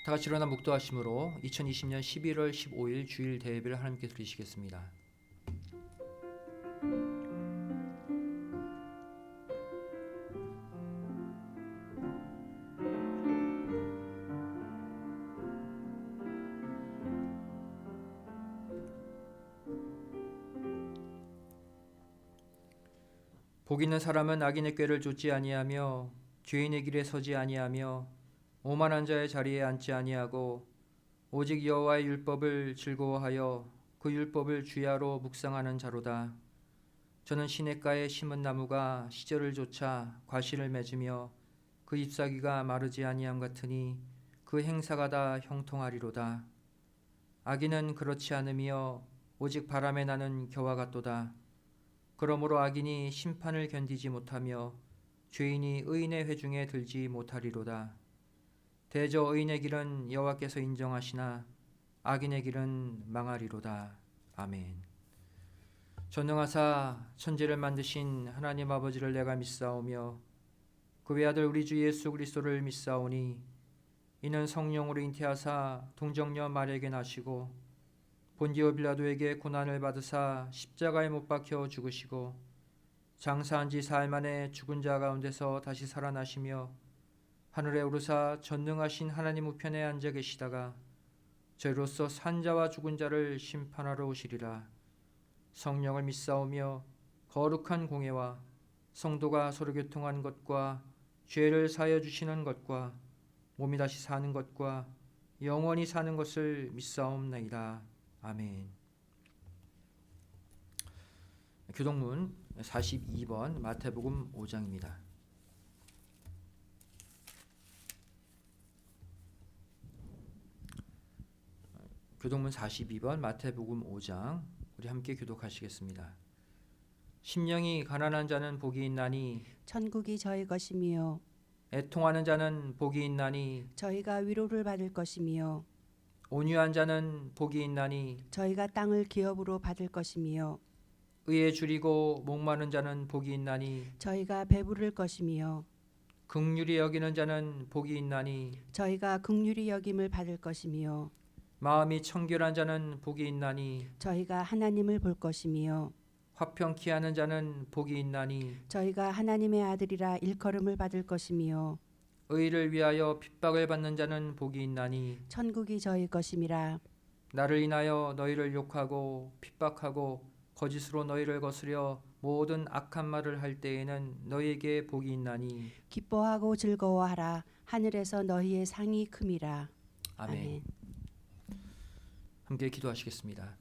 다 같이 일어나 묵도하심으로 2020년 11월 15일 주일 대예배를 하나님께 드리시겠습니다. 복 있는 사람은 악인의 꾀를 좇지 아니하며 죄인의 길에 서지 아니하며 오만한 자의 자리에 앉지 아니하고 오직 여호와의 율법을 즐거워하여 그 율법을 주야로 묵상하는 자로다. 저는 시냇가에 심은 나무가 시절을 좇아 과실을 맺으며 그 잎사귀가 마르지 아니함 같으니 그 행사가 다 형통하리로다. 악인은 그렇지 않으며 오직 바람에 나는 겨와 같도다. 그러므로 악인이 심판을 견디지 못하며 죄인이 의인의 회중에 들지 못하리로다. 대저 의인의 길은 여호와께서 인정하시나 악인의 길은 망하리로다. 아멘. 전능하사 천지를 만드신 하나님 아버지를 내가 믿사오며 그 외아들 우리 주 예수 그리스도를 믿사오니 이는 성령으로 잉태하사 동정녀 마리아에게 나시고 본디오 빌라도에게 고난을 받으사 십자가에 못 박혀 죽으시고 장사한 지 사흘 만에 죽은 자 가운데서 다시 살아나시며 하늘에 오르사 전능하신 하나님 우편에 앉아 계시다가 저희로서 산 자와 죽은 자를 심판하러 오시리라. 성령을 믿사오며 거룩한 공회와 성도가 서로 교통하는 것과 죄를 사하여 주시는 것과 몸이 다시 사는 것과 영원히 사는 것을 믿사옵나이다. 아멘. 교동문 42번 마태복음 5장입니다. 교동문 42번 마태복음 5장 우리 함께 교독하시겠습니다. 심령이 가난한 자는 복이 있나니 천국이 저희 것이며 애통하는 자는 복이 있나니 저희가 위로를 받을 것이며 온유한 자는 복이 있나니 저희가 땅을 기업으로 받을 것이며 의에 줄이고 목마른 자는 복이 있나니 저희가 배부를 것이며 긍휼히 여기는 자는 복이 있나니 저희가 긍휼히 여김을 받을 것이며 마음이 청결한 자는 복이 있나니 저희가 하나님을 볼 것이며 화평케 하는 자는 복이 있나니 저희가 하나님의 아들이라 일컬음을 받을 것이며 의를 위하여 핍박을 받는 자는 복이 있나니 천국이 저희 것임이라. 나를 인하여 너희를 욕하고 핍박하고 거짓으로 너희를 거스려 모든 악한 말을 할 때에는 너희에게 복이 있나니 기뻐하고 즐거워하라. 하늘에서 너희의 상이 큼이라. 아멘. 아멘. 함께 기도하시겠습니다.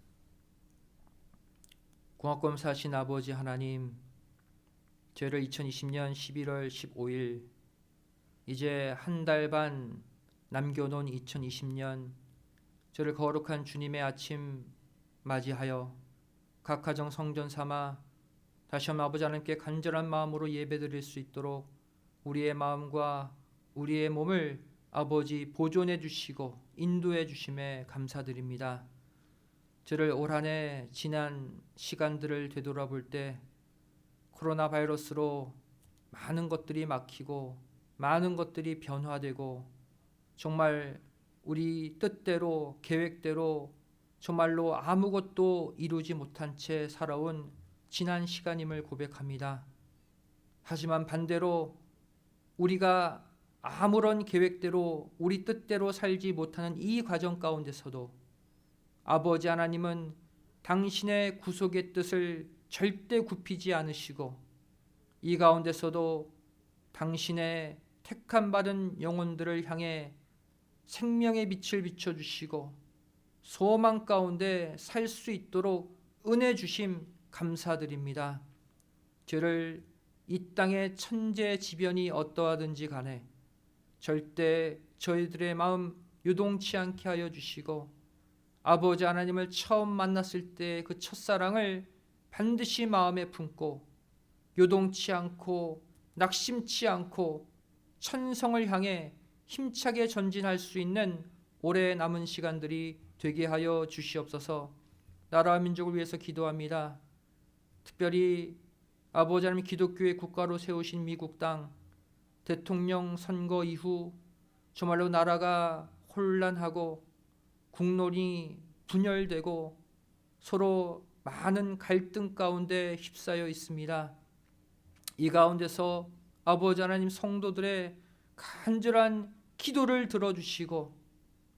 공화권사신 아버지 하나님, 저희를 2020년 11월 15일 이제 한 달 반 남겨놓은 2020년 저를 거룩한 주님의 아침 맞이하여 각 가정 성전 삼아 다시 한번 아버지 하나님께 간절한 마음으로 예배드릴 수 있도록 우리의 마음과 우리의 몸을 아버지 보존해 주시고 인도해 주심에 감사드립니다. 저를 올 한 해 지난 시간들을 되돌아볼 때 코로나 바이러스로 많은 것들이 막히고 많은 것들이 변화되고 정말 우리 뜻대로 계획대로 정말로 아무것도 이루지 못한 채 살아온 지난 시간임을 고백합니다. 하지만 반대로 우리가 아무런 계획대로 우리 뜻대로 살지 못하는 이 과정 가운데서도 아버지 하나님은 당신의 구속의 뜻을 절대 굽히지 않으시고 이 가운데서도 당신의 택함 받은 영혼들을 향해 생명의 빛을 비춰주시고 소망 가운데 살 수 있도록 은혜 주심 감사드립니다. 저를 이 땅의 천재지변이 어떠하든지 간에 절대 저희들의 마음 요동치 않게 하여 주시고 아버지 하나님을 처음 만났을 때 그 첫사랑을 반드시 마음에 품고 요동치 않고 낙심치 않고 천성을 향해 힘차게 전진할 수 있는 올해 남은 시간들이 되게 하여 주시옵소서. 나라와 민족을 위해서 기도합니다. 특별히 아버지 하나님 기독교의 국가로 세우신 미국 땅 대통령 선거 이후 정말로 나라가 혼란하고 국론이 분열되고 서로 많은 갈등 가운데 휩싸여 있습니다. 이 가운데서 아버지 하나님 성도들의 간절한 기도를 들어주시고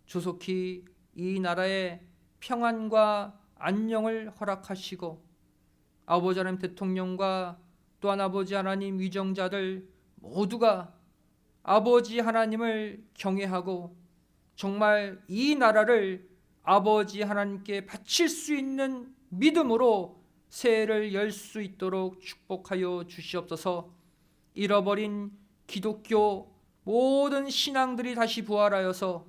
조속히 이 나라의 평안과 안녕을 허락하시고 아버지 하나님 대통령과 또한 아버지 하나님 위정자들 모두가 아버지 하나님을 경외하고 정말 이 나라를 아버지 하나님께 바칠 수 있는 믿음으로 새해를 열 수 있도록 축복하여 주시옵소서. 잃어버린 기독교 모든 신앙들이 다시 부활하여서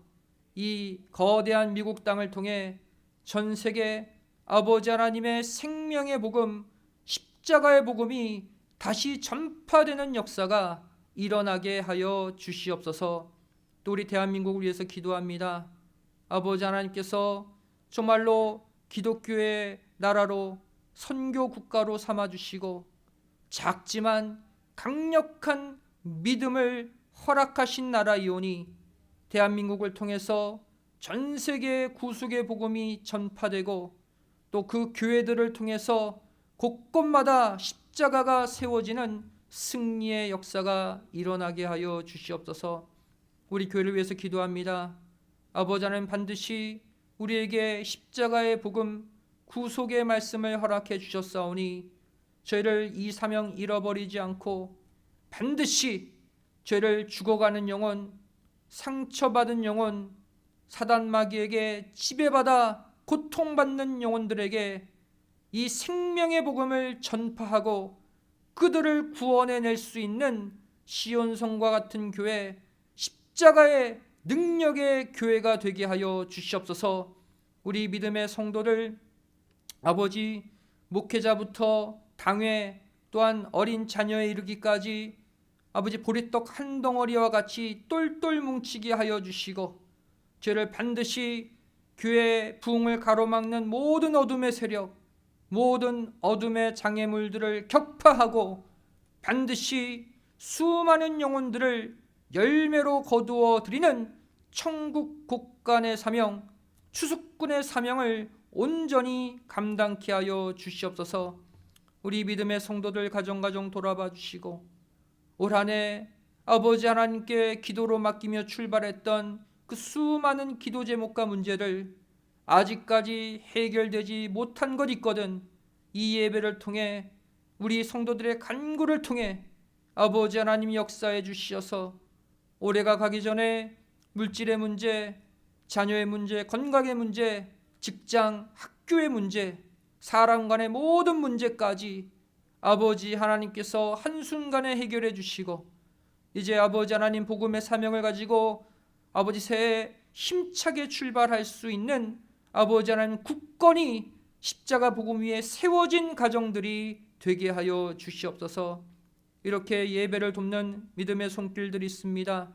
이 거대한 미국 땅을 통해 전 세계 아버지 하나님의 생명의 복음, 십자가의 복음이 다시 전파되는 역사가 일어나게 하여 주시옵소서. 또 우리 대한민국을 위해서 기도합니다. 아버지 하나님께서 정말로 기독교의 나라로 선교 국가로 삼아주시고 작지만 강력한 믿음을 허락하신 나라이오니 대한민국을 통해서 전 세계 구속의 복음이 전파되고 또 그 교회들을 통해서 곳곳마다 십자가가 세워지는 승리의 역사가 일어나게 하여 주시옵소서. 우리 교회를 위해서 기도합니다. 아버지 하나님 반드시 우리에게 십자가의 복음 구속의 말씀을 허락해 주셨사오니 저희를 이 사명 잃어버리지 않고 반드시 죄를 죽어가는 영혼, 상처받은 영혼, 사단 마귀에게 지배받아 고통받는 영혼들에게 이 생명의 복음을 전파하고 그들을 구원해낼 수 있는 시온성과 같은 교회, 십자가의 능력의 교회가 되게 하여 주시옵소서. 우리 믿음의 성도들 아버지 목회자부터 당회 또한 어린 자녀에 이르기까지 아버지 보리떡 한 덩어리와 같이 똘똘 뭉치게 하여 주시고 죄를 반드시 교회의 부흥을 가로막는 모든 어둠의 세력, 모든 어둠의 장애물들을 격파하고 반드시 수많은 영혼들을 열매로 거두어 드리는 천국 곳간의 사명, 추수꾼의 사명을 온전히 감당케 하여 주시옵소서. 우리 믿음의 성도들 가정 돌아봐 주시고 올 한 해 아버지 하나님께 기도로 맡기며 출발했던 그 수많은 기도 제목과 문제를 아직까지 해결되지 못한 것 있거든 이 예배를 통해 우리 성도들의 간구를 통해 아버지 하나님 역사해 주시어서 올해가 가기 전에 물질의 문제, 자녀의 문제, 건강의 문제, 직장, 학교의 문제, 사람 간의 모든 문제까지 아버지 하나님께서 한순간에 해결해 주시고 이제 아버지 하나님 복음의 사명을 가지고 아버지 새해 힘차게 출발할 수 있는 아버지 하나님 굳건히 십자가 복음 위에 세워진 가정들이 되게 하여 주시옵소서. 이렇게 예배를 돕는 믿음의 손길들이 있습니다.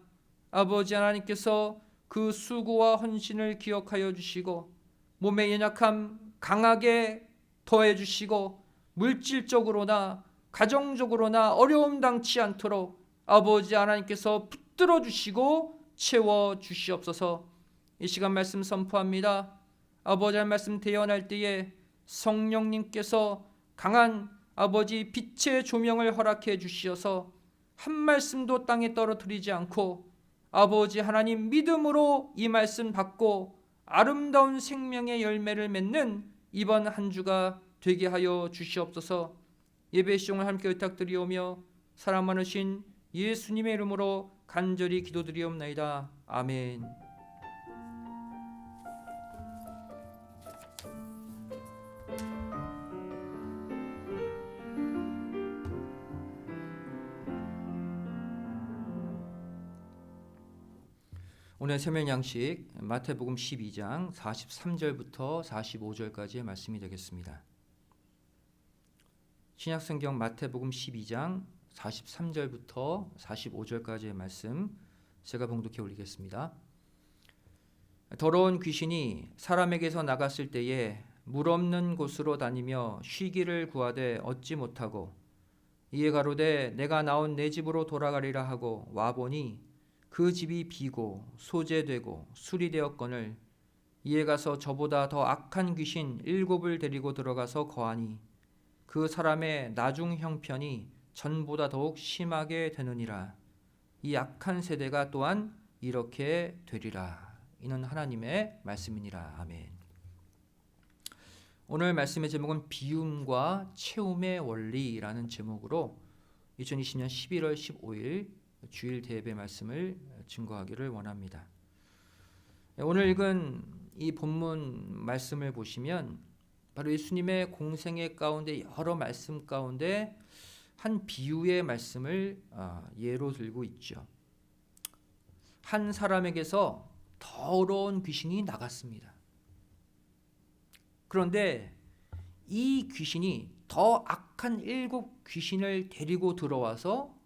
아버지 하나님께서 그 수고와 헌신을 기억하여 주시고 몸의 연약함 강하게 더해 주시고 물질적으로나 가정적으로나 어려움 당치 않도록 아버지 하나님께서 붙들어 주시고 채워 주시옵소서. 이 시간 말씀 선포합니다. 아버지 하나님 말씀 대언할 때에 성령님께서 강한 아버지 빛의 조명을 허락해 주시어서 한 말씀도 땅에 떨어뜨리지 않고 아버지 하나님 믿음으로 이 말씀 받고 아름다운 생명의 열매를 맺는 이번 한 주가 되게 하여 주시옵소서. 예배 시종을 함께 부탁드리오며 사랑 많으신 예수님의 이름으로 간절히 기도드리옵나이다. 아멘. 오늘 세면 양식 마태복음 12장 43절부터 45절까지의 말씀이 되겠습니다. 신약성경 마태복음 12장 43절부터 45절까지의 말씀 제가 봉독해 올리겠습니다. 더러운 귀신이 사람에게서 나갔을 때에 물 없는 곳으로 다니며 쉬기를 구하되 얻지 못하고 이에 가로되 내가 나온 내 집으로 돌아가리라 하고 와보니 그 집이 비고 소재되고 수리되었거늘 이에 가서 저보다 더 악한 귀신 7을 데리고 들어가서 거하니 그 사람의 나중 형편이 전보다 더욱 심하게 되느니라. 이 악한 세대가 또한 이렇게 되리라. 이는 하나님의 말씀이니라. 아멘. 오늘 말씀의 제목은 비움과 채움의 원리라는 제목으로 2020년 11월 15일 주일 대예배 말씀을 증거하기를 원합니다. 오늘 읽은 이 본문 말씀을 보시면 바로 예수님의 공생애 가운데 여러 말씀 가운데 한 비유의 말씀을 예로 들고 있죠. 한 사람에게서 더러운 귀신이 나갔습니다. 그런데 이 귀신이 더 악한 7 귀신을 데리고 들어와서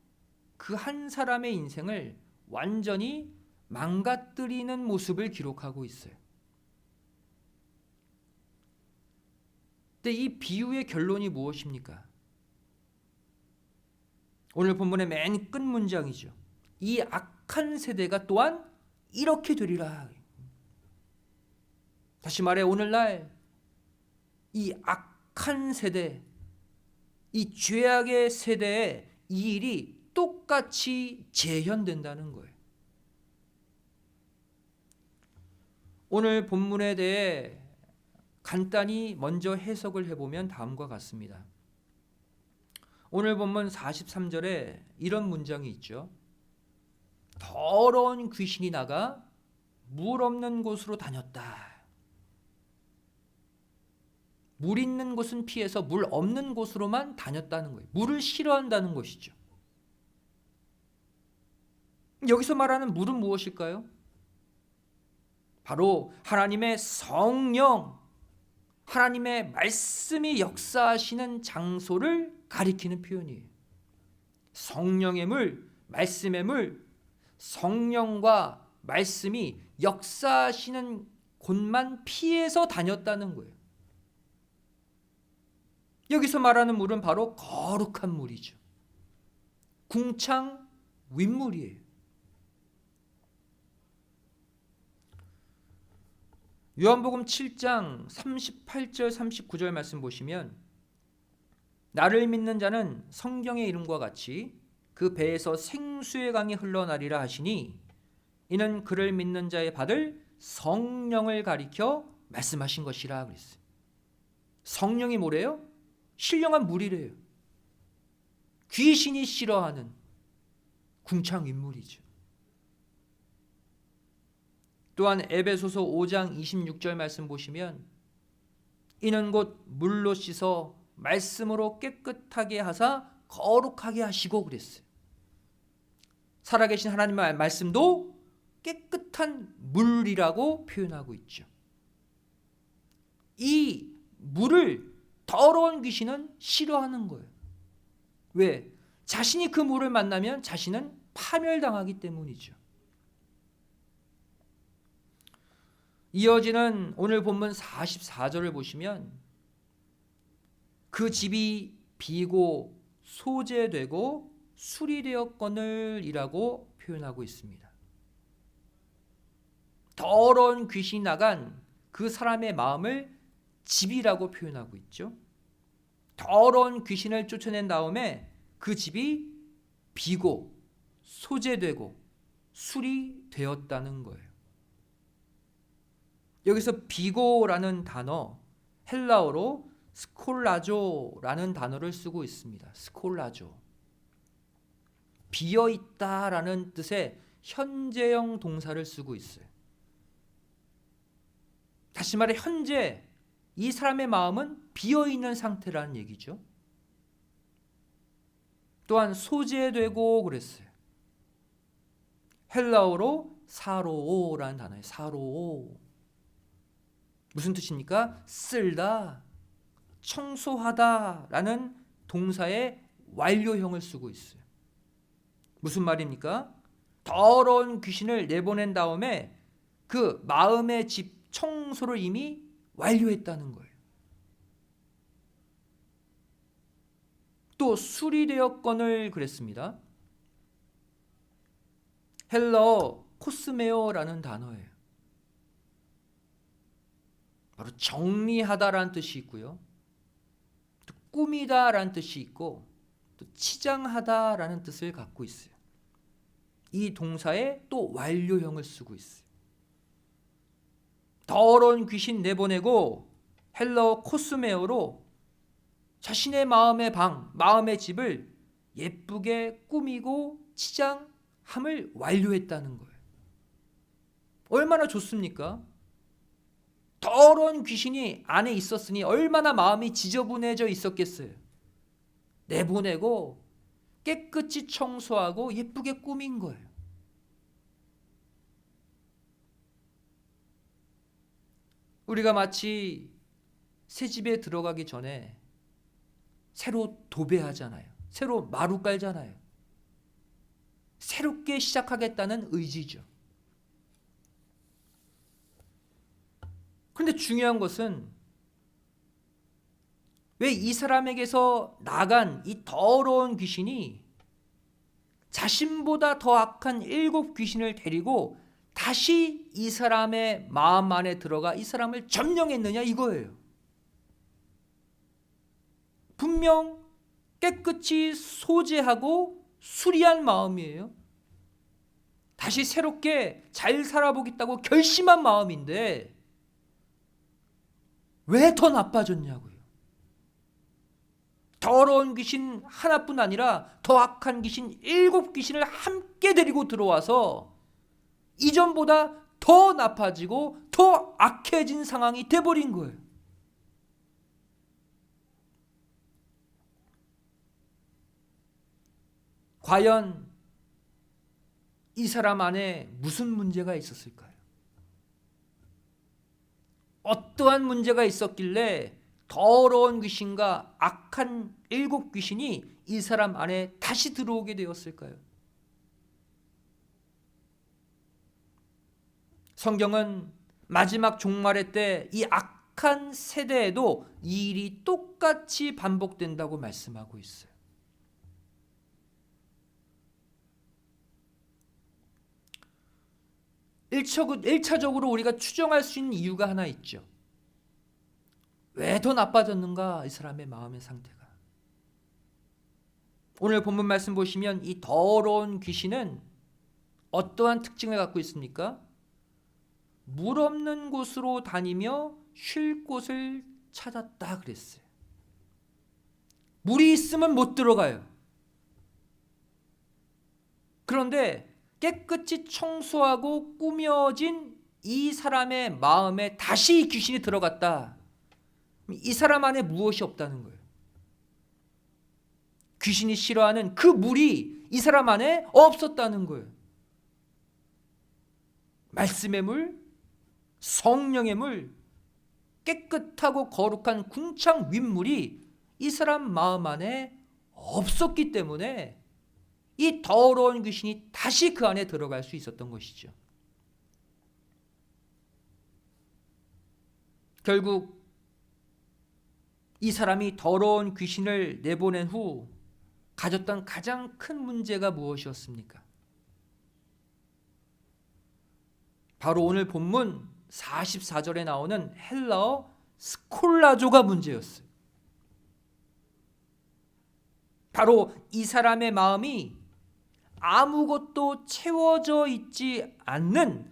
그 한 사람의 인생을 완전히 망가뜨리는 모습을 기록하고 있어요. 근데 이 비유의 결론이 무엇입니까? 오늘 본문의 맨 끝 문장이죠. 이 악한 세대가 또한 이렇게 되리라. 다시 말해 오늘날 이 악한 세대, 이 죄악의 세대에 이 일이 똑같이 재현된다는 거예요. 오늘 본문에 대해 간단히 먼저 해석을 해보면 다음과 같습니다. 오늘 본문 43절에 이런 문장이 있죠. 더러운 귀신이 나가 물 없는 곳으로 다녔다. 물 있는 곳은 피해서 물 없는 곳으로만 다녔다는 거예요. 물을 싫어한다는 것이죠. 여기서 말하는 물은 무엇일까요? 바로 하나님의 성령, 하나님의 말씀이 역사하시는 장소를 가리키는 표현이에요. 성령의 물, 말씀의 물, 성령과 말씀이 역사하시는 곳만 피해서 다녔다는 거예요. 여기서 말하는 물은 바로 거룩한 물이죠. 궁창 윗물이에요. 요한복음 7장 38절 39절 말씀 보시면 나를 믿는 자는 성경의 이름과 같이 그 배에서 생수의 강이 흘러나리라 하시니 이는 그를 믿는 자의 받을 성령을 가리켜 말씀하신 것이라 그랬어요. 성령이 뭐래요? 신령한 물이래요. 귀신이 싫어하는 궁창 윗물이죠. 또한 에베소서 5장 26절 말씀 보시면 이는 곧 물로 씻어 말씀으로 깨끗하게 하사 거룩하게 하시고 그랬어요. 살아계신 하나님의 말씀도 깨끗한 물이라고 표현하고 있죠. 이 물을 더러운 귀신은 싫어하는 거예요. 왜? 자신이 그 물을 만나면 자신은 파멸당하기 때문이죠. 이어지는 오늘 본문 44절을 보시면 그 집이 비고 소재되고 수리되었거늘이라고 표현하고 있습니다. 더러운 귀신이 나간 그 사람의 마음을 집이라고 표현하고 있죠. 더러운 귀신을 쫓아낸 다음에 그 집이 비고 소재되고 수리되었다는 거예요. 여기서 비고라는 단어 헬라어로 스콜라조라는 단어를 쓰고 있습니다. 스콜라조. 비어있다라는 뜻의 현재형 동사를 쓰고 있어요. 다시 말해 현재 이 사람의 마음은 비어있는 상태라는 얘기죠. 또한 소재되고 그랬어요. 헬라어로 사로오라는 단어예요. 사로오. 무슨 뜻입니까? 쓸다, 청소하다라는 동사의 완료형을 쓰고 있어요. 무슨 말입니까? 더러운 귀신을 내보낸 다음에 그 마음의 집 청소를 이미 완료했다는 거예요. 또 수리되었거늘 그랬습니다. 헬라어 코스메오라는 단어예요. 바로 정리하다라는 뜻이 있고요. 또 꾸미다라는 뜻이 있고 또 치장하다라는 뜻을 갖고 있어요. 이 동사에 또 완료형을 쓰고 있어요. 더러운 귀신 내보내고 헬라어 코스메오로 자신의 마음의 방, 마음의 집을 예쁘게 꾸미고 치장함을 완료했다는 거예요. 얼마나 좋습니까? 더러운 귀신이 안에 있었으니 얼마나 마음이 지저분해져 있었겠어요. 내보내고 깨끗이 청소하고 예쁘게 꾸민 거예요. 우리가 마치 새 집에 들어가기 전에 새로 도배하잖아요. 새로 마루 깔잖아요. 새롭게 시작하겠다는 의지죠. 그런데 중요한 것은 왜 이 사람에게서 나간 이 더러운 귀신이 자신보다 더 악한 7 귀신을 데리고 다시 이 사람의 마음 안에 들어가 이 사람을 점령했느냐 이거예요. 분명 깨끗이 소재하고 수리한 마음이에요. 다시 새롭게 잘 살아보겠다고 결심한 마음인데 왜 더 나빠졌냐고요. 더러운 귀신 하나뿐 아니라 더 악한 귀신 7 귀신을 함께 데리고 들어와서 이전보다 더 나빠지고 더 악해진 상황이 돼버린 거예요. 과연 이 사람 안에 무슨 문제가 있었을까요? 어떠한 문제가 있었길래 더러운 귀신과 악한 7 귀신이 이 사람 안에 다시 들어오게 되었을까요? 성경은 마지막 종말의 때 이 악한 세대에도 이 일이 똑같이 반복된다고 말씀하고 있어요. 1차적으로 우리가 추정할 수 있는 이유가 하나 있죠. 왜 더 나빠졌는가? 이 사람의 마음의 상태가. 오늘 본문 말씀 보시면 이 더러운 귀신은 어떠한 특징을 갖고 있습니까? 물 없는 곳으로 다니며 쉴 곳을 찾았다 그랬어요. 물이 있으면 못 들어가요. 그런데 깨끗이 청소하고 꾸며진 이 사람의 마음에 다시 귀신이 들어갔다. 이 사람 안에 무엇이 없다는 거예요. 귀신이 싫어하는 그 물이 이 사람 안에 없었다는 거예요. 말씀의 물, 성령의 물, 깨끗하고 거룩한 궁창 윗물이 이 사람 마음 안에 없었기 때문에 이 더러운 귀신이 다시 그 안에 들어갈 수 있었던 것이죠. 결국 이 사람이 더러운 귀신을 내보낸 후 가졌던 가장 큰 문제가 무엇이었습니까? 바로 오늘 본문 44절에 나오는 헬라어 스콜라조가 문제였어요. 바로 이 사람의 마음이 아무것도 채워져 있지 않는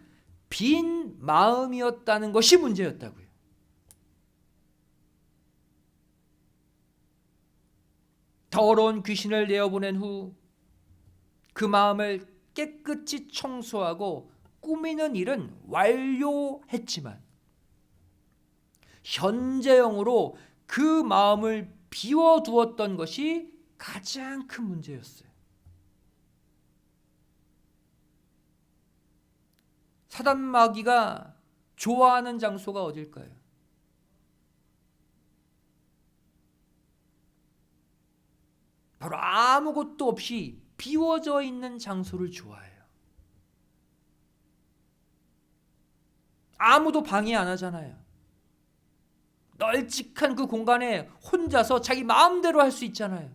빈 마음이었다는 것이 문제였다고요. 더러운 귀신을 내어보낸 후 그 마음을 깨끗이 청소하고 꾸미는 일은 완료했지만 현재형으로 그 마음을 비워두었던 것이 가장 큰 문제였어요. 사단 마귀가 좋아하는 장소가 어딜까요? 바로 아무것도 없이 비워져 있는 장소를 좋아해요. 아무도 방해 안 하잖아요. 널찍한 그 공간에 혼자서 자기 마음대로 할 수 있잖아요.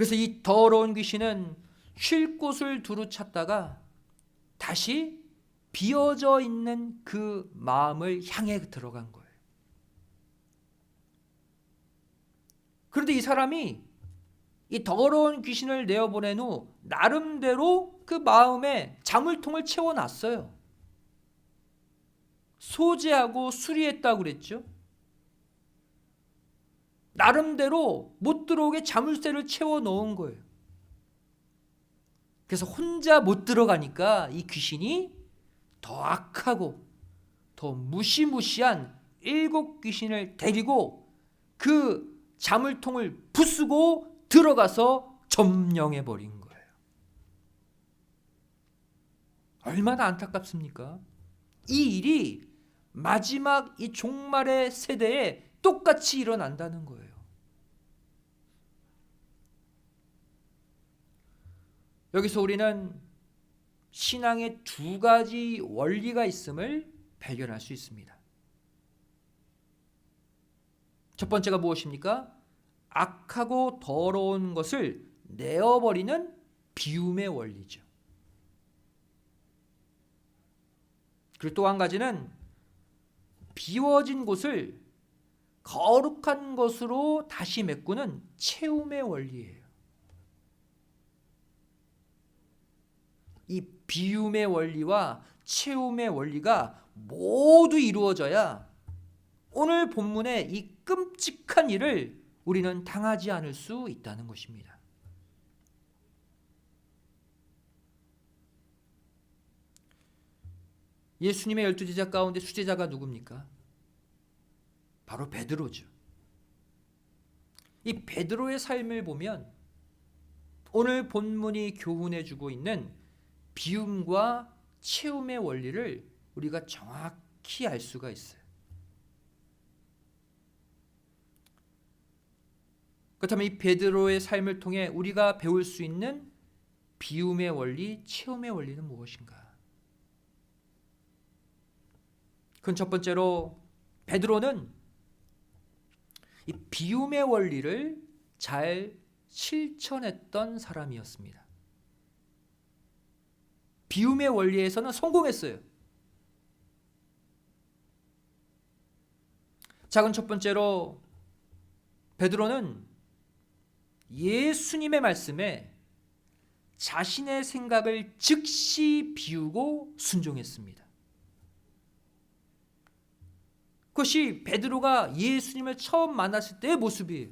그래서 이 더러운 귀신은 쉴 곳을 두루 찾다가 다시 비어져 있는 그 마음을 향해 들어간 거예요. 그런데 이 사람이 이 더러운 귀신을 내어보낸 후 나름대로 그 마음에 자물통을 채워놨어요. 소재하고 수리했다고 그랬죠. 나름대로 못 들어오게 자물쇠를 채워 넣은 거예요. 그래서 혼자 못 들어가니까 이 귀신이 더 악하고 더 무시무시한 7 귀신을 데리고 그 자물통을 부수고 들어가서 점령해 버린 거예요. 얼마나 안타깝습니까? 이 일이 마지막 이 종말의 세대에 똑같이 일어난다는 거예요. 여기서 우리는 신앙의 2가지 원리가 있음을 발견할 수 있습니다. 첫 번째가 무엇입니까? 악하고 더러운 것을 내어버리는 비움의 원리죠. 그리고 또 한 가지는 비워진 곳을 거룩한 것으로 다시 메꾸는 채움의 원리예요. 이 비움의 원리와 채움의 원리가 모두 이루어져야 오늘 본문의 이 끔찍한 일을 우리는 당하지 않을 수 있다는 것입니다. 예수님의 12제자 가운데 수제자가 누굽니까? 바로 베드로죠. 이 베드로의 삶을 보면 오늘 본문이 교훈해주고 있는 비움과 채움의 원리를 우리가 정확히 알 수가 있어요. 그렇다면 이 베드로의 삶을 통해 우리가 배울 수 있는 비움의 원리, 채움의 원리는 무엇인가? 그건 첫 번째로 베드로는 이 비움의 원리를 잘 실천했던 사람이었습니다. 비움의 원리에서는 성공했어요. 작은 첫 번째로 베드로는 예수님의 말씀에 자신의 생각을 즉시 비우고 순종했습니다. 그것이 베드로가 예수님을 처음 만났을 때의 모습이에요.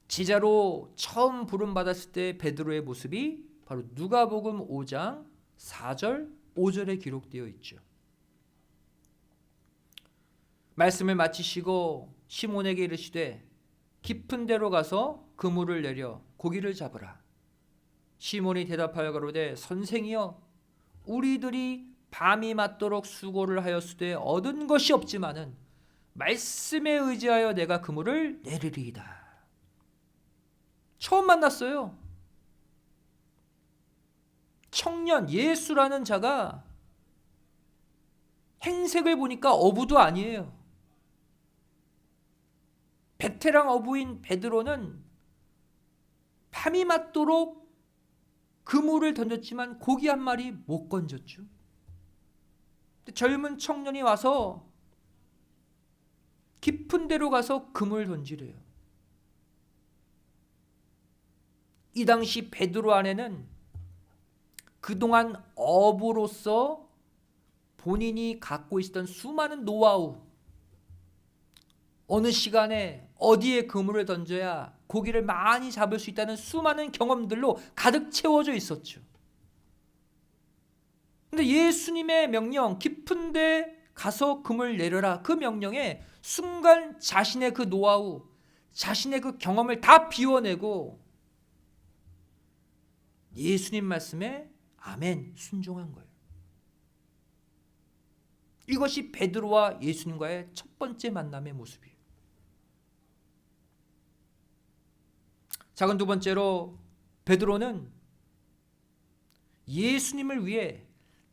제자로 처음 부름받았을 때 베드로의 모습이 바로 누가복음 5장 4절 5절에 기록되어 있죠. 말씀을 마치시고 시몬에게 이르시되 깊은 데로 가서 그물을 내려 고기를 잡으라. 시몬이 대답하여 가로되 선생이여 우리들이 밤이 맞도록 수고를 하였으되 얻은 것이 없지만은 말씀에 의지하여 내가 그물을 내리리이다. 처음 만났어요. 청년 예수라는 자가 행색을 보니까 어부도 아니에요. 베테랑 어부인 베드로는 밤이 맞도록 그물을 던졌지만 고기 한 마리 못 건졌죠. 젊은 청년이 와서 깊은 데로 가서 그물 던지래요. 이 당시 베드로 안에는 그동안 어부로서 본인이 갖고 있었던 수많은 노하우, 어느 시간에 어디에 그물을 던져야 고기를 많이 잡을 수 있다는 수많은 경험들로 가득 채워져 있었죠. 근데 예수님의 명령, 깊은 데 가서 그물 내려라, 그 명령에 순간 자신의 그 노하우, 자신의 그 경험을 다 비워내고 예수님 말씀에 아멘 순종한 거예요. 이것이 베드로와 예수님과의 첫 번째 만남의 모습이에요. 작은 두 번째로 베드로는 예수님을 위해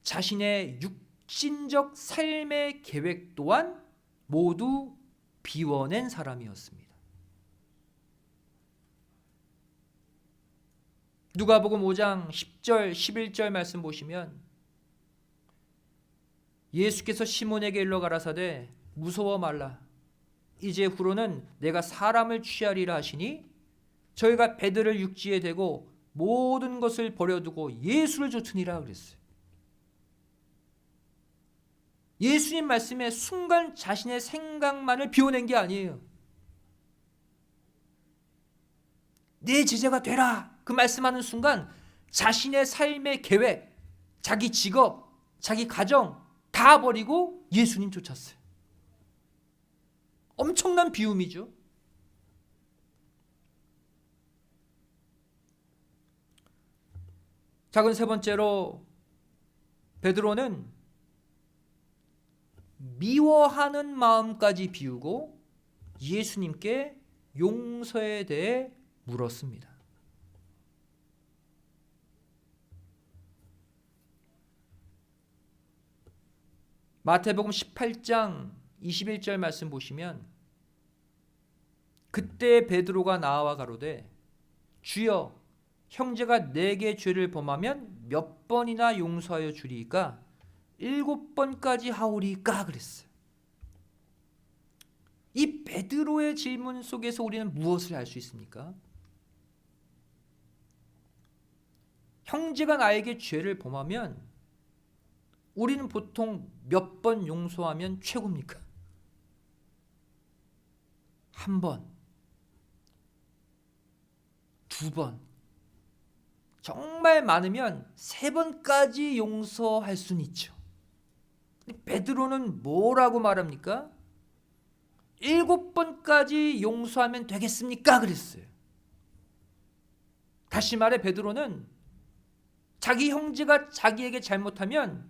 자신의 육신적 삶의 계획 또한 모두 비워낸 사람이었습니다. 누가복음 5장 10절 11절 말씀 보시면 예수께서 시몬에게 일러 가라사대 무서워 말라. 이제 후로는 내가 사람을 취하리라 하시니 저희가 배들을 육지에 대고 모든 것을 버려두고 예수를 쫓으니라 그랬어요. 예수님 말씀에 순간 자신의 생각만을 비워낸 게 아니에요. 내 제자가 되라 그 말씀하는 순간 자신의 삶의 계획, 자기 직업, 자기 가정 다 버리고 예수님 쫓았어요. 엄청난 비움이죠. 작은 세 번째로 베드로는 미워하는 마음까지 비우고 예수님께 용서에 대해 물었습니다. 마태복음 18장 21절 말씀 보시면 그때 베드로가 나와 가로되 주여 형제가 내게 죄를 범하면 몇 번이나 용서하여 주리이까 7번까지 하오리까 그랬어요. 이 베드로의 질문 속에서 우리는 무엇을 알 수 있습니까? 형제가 나에게 죄를 범하면 우리는 보통 몇 번 용서하면 최고입니까? 한 번, 두 번, 정말 많으면 3번까지 용서할 수는 있죠. 베드로는 뭐라고 말합니까? 7번까지 용서하면 되겠습니까? 그랬어요. 다시 말해 베드로는 자기 형제가 자기에게 잘못하면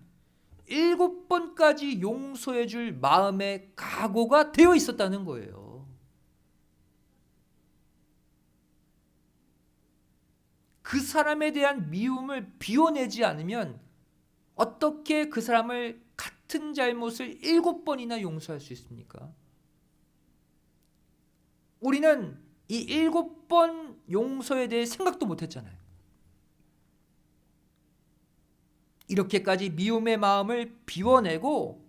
7번까지 용서해 줄 마음의 각오가 되어 있었다는 거예요. 그 사람에 대한 미움을 비워내지 않으면 어떻게 그 사람을 같은 잘못을 7번이나 용서할 수 있습니까? 우리는 이 7번 용서에 대해 생각도 못했잖아요. 이렇게까지 미움의 마음을 비워내고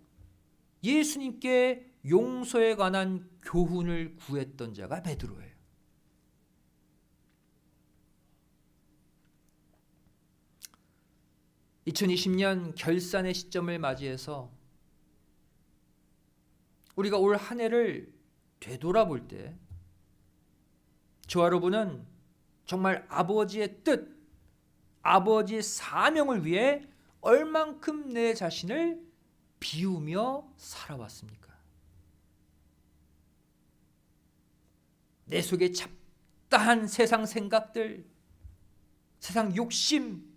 예수님께 용서에 관한 교훈을 구했던 자가 베드로예요. (2020년) 결산의 시점을 맞이해서 우리가 올 한 해를 되돌아볼 때 저와 여러분은 정말 아버지의 뜻, 아버지의 사명을 위해 얼만큼 내 자신을 비우며 살아왔습니까? 내 속에 잡다한 세상 생각들, 세상 욕심,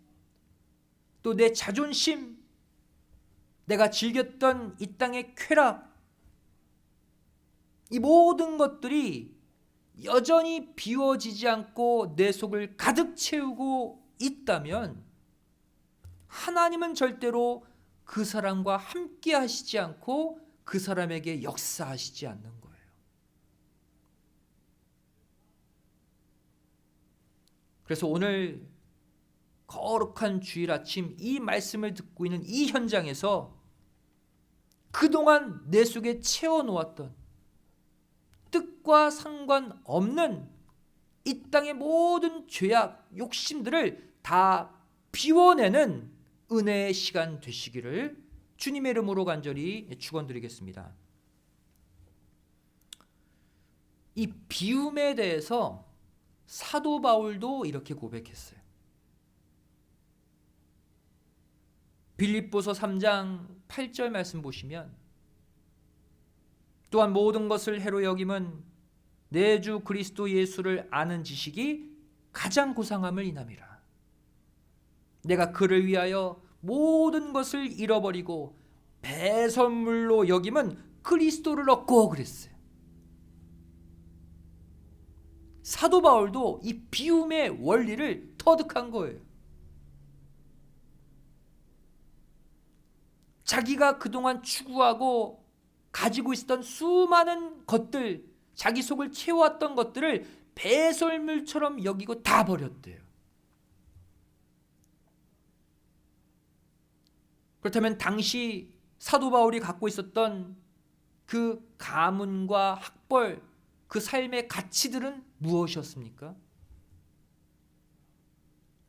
또 내 자존심, 내가 즐겼던 이 땅의 쾌락, 이 모든 것들이 여전히 비워지지 않고 내 속을 가득 채우고 있다면 하나님은 절대로 그 사람과 함께 하시지 않고 그 사람에게 역사하시지 않는 거예요. 그래서 오늘 거룩한 주일 아침 이 말씀을 듣고 있는 이 현장에서 그동안 내 속에 채워놓았던 뜻과 상관없는 이 땅의 모든 죄악, 욕심들을 다 비워내는 은혜의 시간 되시기를 주님의 이름으로 간절히 축원드리겠습니다. 이 비움에 대해서 사도 바울도 이렇게 고백했어요. 빌립보서 3장 8절 말씀 보시면 또한 모든 것을 해로 여김은 내 주 그리스도 예수를 아는 지식이 가장 고상함을 인함이라. 내가 그를 위하여 모든 것을 잃어버리고 배설물로 여김은 그리스도를 얻고 그랬어요. 사도 바울도 이 비움의 원리를 터득한 거예요. 자기가 그동안 추구하고 가지고 있었던 수많은 것들, 자기 속을 채워왔던 것들을 배설물처럼 여기고 다 버렸대요. 그렇다면 당시 사도 바울이 갖고 있었던 그 가문과 학벌, 그 삶의 가치들은 무엇이었습니까?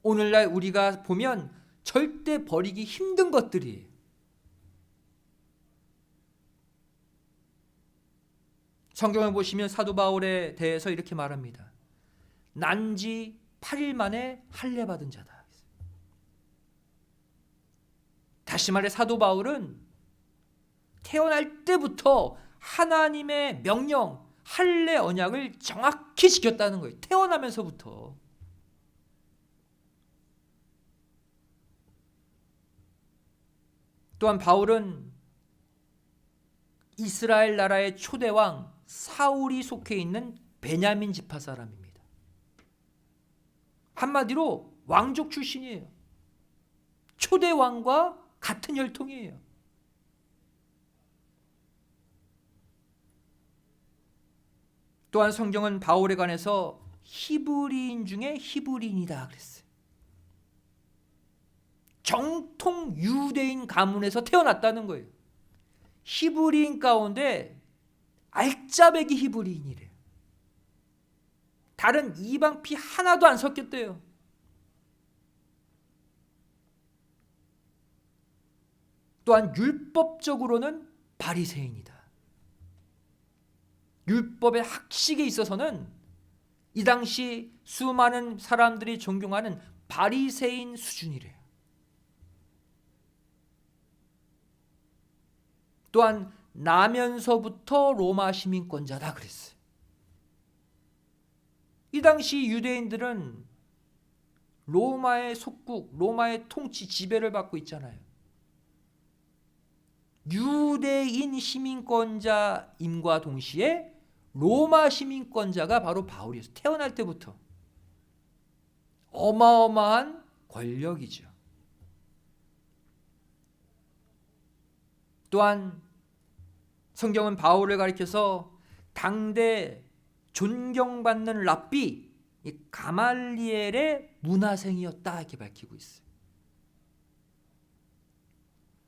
오늘날 우리가 보면 절대 버리기 힘든 것들이에요. 성경을 보시면 사도 바울에 대해서 이렇게 말합니다. 난지 8일 만에 할례 받은 자다. 다시 말해 사도 바울은 태어날 때부터 하나님의 명령, 할례 언약을 정확히 지켰다는 거예요. 태어나면서부터. 또한 바울은 이스라엘 나라의 초대왕 사울이 속해 있는 베냐민 지파 사람입니다. 한마디로 왕족 출신이에요. 초대왕과 같은 혈통이에요. 또한 성경은 바울에 관해서 히브리인 중에 히브리인이다 그랬어요. 정통 유대인 가문에서 태어났다는 거예요. 히브리인 가운데 알짜배기 히브리인이래요. 다른 이방 피 하나도 안 섞였대요. 또한 율법적으로는 바리새인이다. 율법의 학식에 있어서는 이 당시 수많은 사람들이 존경하는 바리새인 수준이래요. 또한 나면서부터 로마 시민권자다 그랬어요. 이 당시 유대인들은 로마의 속국, 로마의 통치, 지배를 받고 있잖아요. 유대인 시민권자임과 동시에 로마 시민권자가 바로 바울이었어요. 태어날 때부터. 어마어마한 권력이죠. 또한 성경은 바울을 가리켜서 당대 존경받는 랍비 가말리엘의 문화생이었다 이렇게 밝히고 있어요.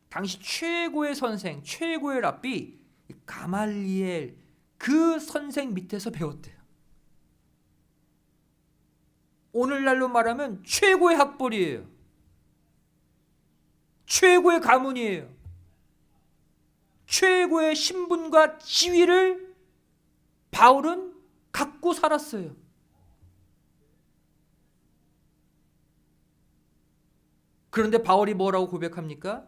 당시 최고의 선생, 최고의 랍비 가말리엘 그 선생 밑에서 배웠대요. 오늘날로 말하면 최고의 학벌이에요. 최고의 가문이에요. 최고의 신분과 지위를 바울은 갖고 살았어요. 그런데 바울이 뭐라고 고백합니까?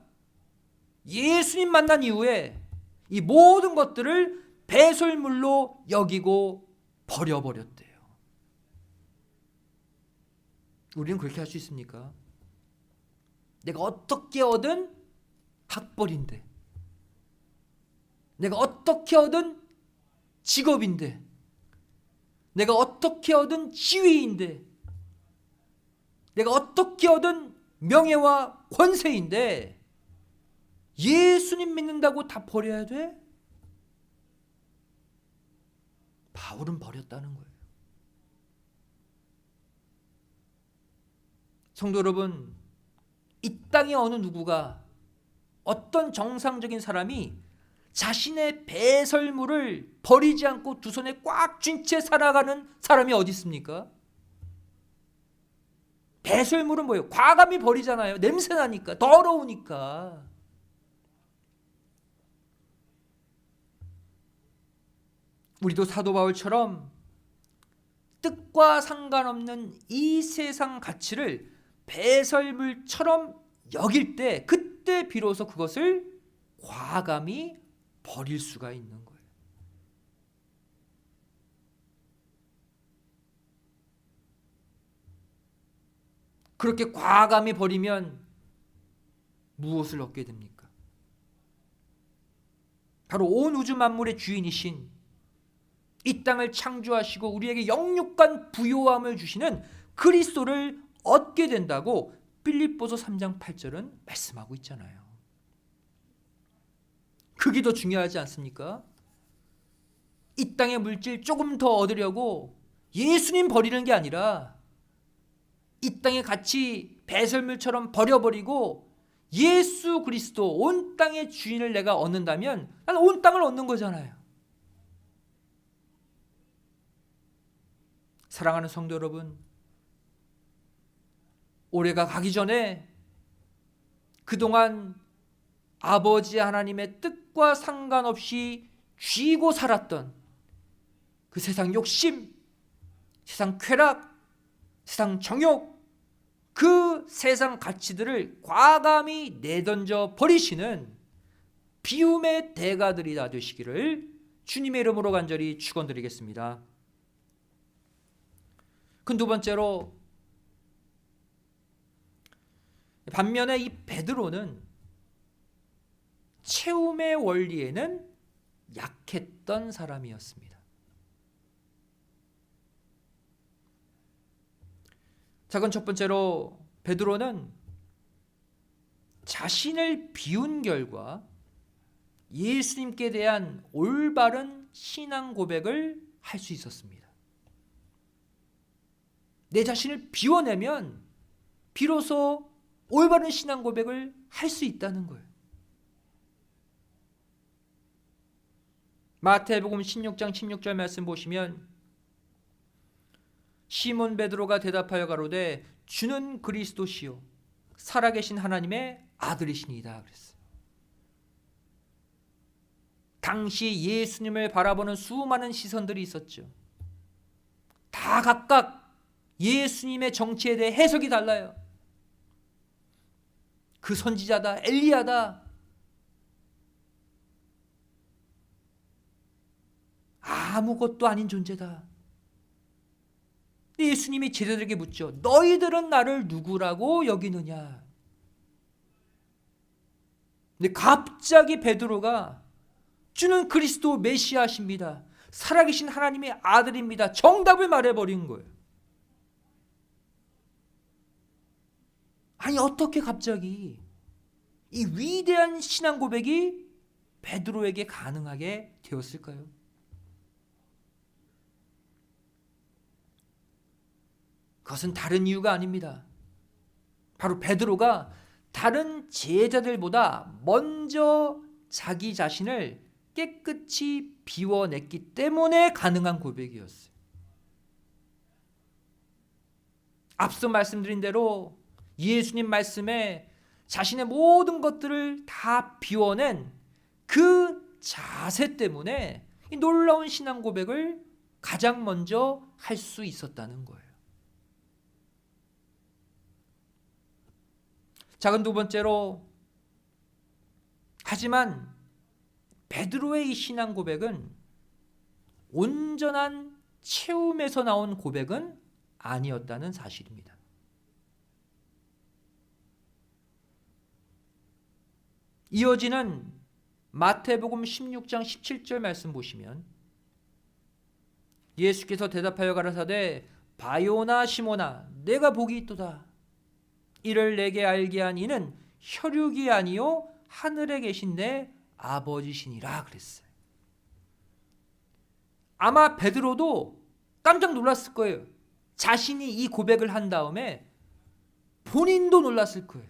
예수님 만난 이후에 이 모든 것들을 배설물로 여기고 버려버렸대요. 우리는 그렇게 할 수 있습니까? 내가 어떻게 얻은 학벌인데, 내가 어떻게 얻은 직업인데, 내가 어떻게 얻은 지위인데, 내가 어떻게 얻은 명예와 권세인데 예수님 믿는다고 다 버려야 돼? 바울은 버렸다는 거예요. 성도 여러분, 이 땅의 어느 누구가, 어떤 정상적인 사람이 자신의 배설물을 버리지 않고 두 손에 꽉 쥔 채 살아가는 사람이 어디 있습니까? 배설물은 뭐예요? 과감히 버리잖아요. 냄새나니까, 더러우니까. 우리도 사도 바울처럼 뜻과 상관없는 이 세상 가치를 배설물처럼 여길 때, 그때 비로소 그것을 과감히 버릴 수가 있는 거예요. 그렇게 과감히 버리면 무엇을 얻게 됩니까? 바로 온 우주 만물의 주인이신, 이 땅을 창조하시고 우리에게 영육간 부요함을 주시는 그리스도를 얻게 된다고 빌립보서 3장 8절은 말씀하고 있잖아요. 그게 더 중요하지 않습니까? 이 땅의 물질 조금 더 얻으려고 예수님 버리는 게 아니라 이 땅의 가치 배설물처럼 버려버리고 예수 그리스도 온 땅의 주인을 내가 얻는다면 나는 온 땅을 얻는 거잖아요. 사랑하는 성도 여러분, 올해가 가기 전에 그동안 아버지 하나님의 뜻과 상관없이 쥐고 살았던 그 세상 욕심, 세상 쾌락, 세상 정욕, 그 세상 가치들을 과감히 내던져 버리시는 비움의 대가들이 다 되시기를 주님의 이름으로 간절히 축원드리겠습니다. 그 두 번째로, 반면에 이 베드로는 채움의 원리에는 약했던 사람이었습니다. 자, 그건 첫 번째로 베드로는 자신을 비운 결과 예수님께 대한 올바른 신앙 고백을 할 수 있었습니다. 내 자신을 비워내면 비로소 올바른 신앙 고백을 할 수 있다는 거예요. 마태복음 16장 16절 말씀 보시면 시몬 베드로가 대답하여 가로되 주는 그리스도시요 살아계신 하나님의 아들이시니이다 그랬어요. 당시 예수님을 바라보는 수많은 시선들이 있었죠. 다 각각 예수님의 정체에 대해 해석이 달라요. 그 선지자다, 엘리야다, 아무것도 아닌 존재다. 예수님이 제자들에게 묻죠. 너희들은 나를 누구라고 여기느냐? 근데 갑자기 베드로가 주는 그리스도 메시아십니다. 살아계신 하나님의 아들입니다. 정답을 말해버린 거예요. 아니, 어떻게 갑자기 이 위대한 신앙 고백이 베드로에게 가능하게 되었을까요? 그것은 다른 이유가 아닙니다. 바로 베드로가 다른 제자들보다 먼저 자기 자신을 깨끗이 비워냈기 때문에 가능한 고백이었어요. 앞서 말씀드린 대로 예수님 말씀에 자신의 모든 것들을 다 비워낸 그 자세 때문에 이 놀라운 신앙 고백을 가장 먼저 할 수 있었다는 거예요. 자, 두 번째로, 하지만 베드로의 이 신앙 고백은 온전한 채움에서 나온 고백은 아니었다는 사실입니다. 이어지는 마태복음 16장 17절 말씀 보시면 예수께서 대답하여 가라사대 바요나 시모나 내가 복이 있도다. 이를 내게 알게 한 이는 혈육이 아니요 하늘에 계신 내 아버지시니라 그랬어요. 아마 베드로도 깜짝 놀랐을 거예요. 자신이 이 고백을 한 다음에 본인도 놀랐을 거예요.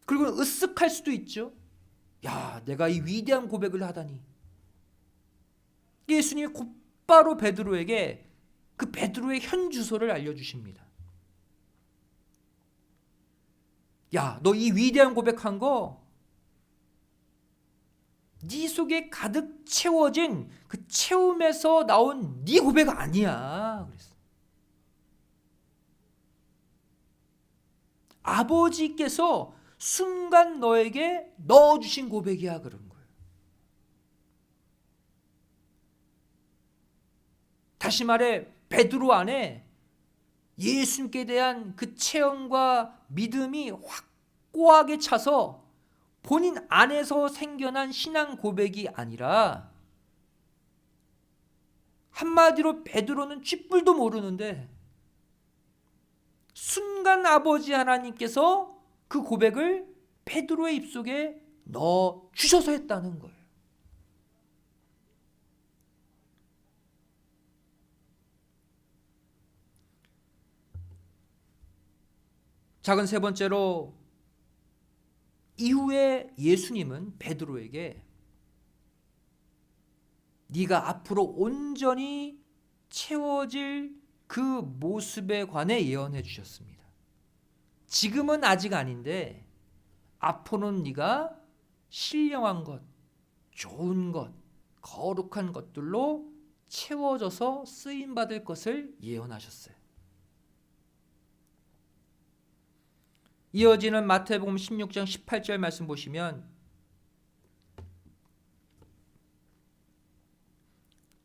그리고 으쓱할 수도 있죠. 야, 내가 이 위대한 고백을 하다니. 예수님이 곧바로 베드로에게 그 베드로의 현 주소를 알려주십니다. 야, 너 이 위대한 고백한 거 네 속에 가득 채워진 그 채움에서 나온 네 고백 아니야. 그랬어. 아버지께서 순간 너에게 넣어주신 고백이야 그런 거예요. 다시 말해 베드로 안에 예수님께 대한 그 체험과 믿음이 확고하게 차서 본인 안에서 생겨난 신앙 고백이 아니라 한마디로 베드로는 쥐뿔도 모르는데 순간 아버지 하나님께서 그 고백을 베드로의 입속에 넣어 주셔서 했다는 거예요. 작은 세 번째로, 이후에 예수님은 베드로에게 네가 앞으로 온전히 채워질 그 모습에 관해 예언해 주셨습니다. 지금은 아직 아닌데 앞으로는 네가 신령한 것, 좋은 것, 거룩한 것들로 채워져서 쓰임 받을 것을 예언하셨어요. 이어지는 마태복음 16장 18절 말씀 보시면,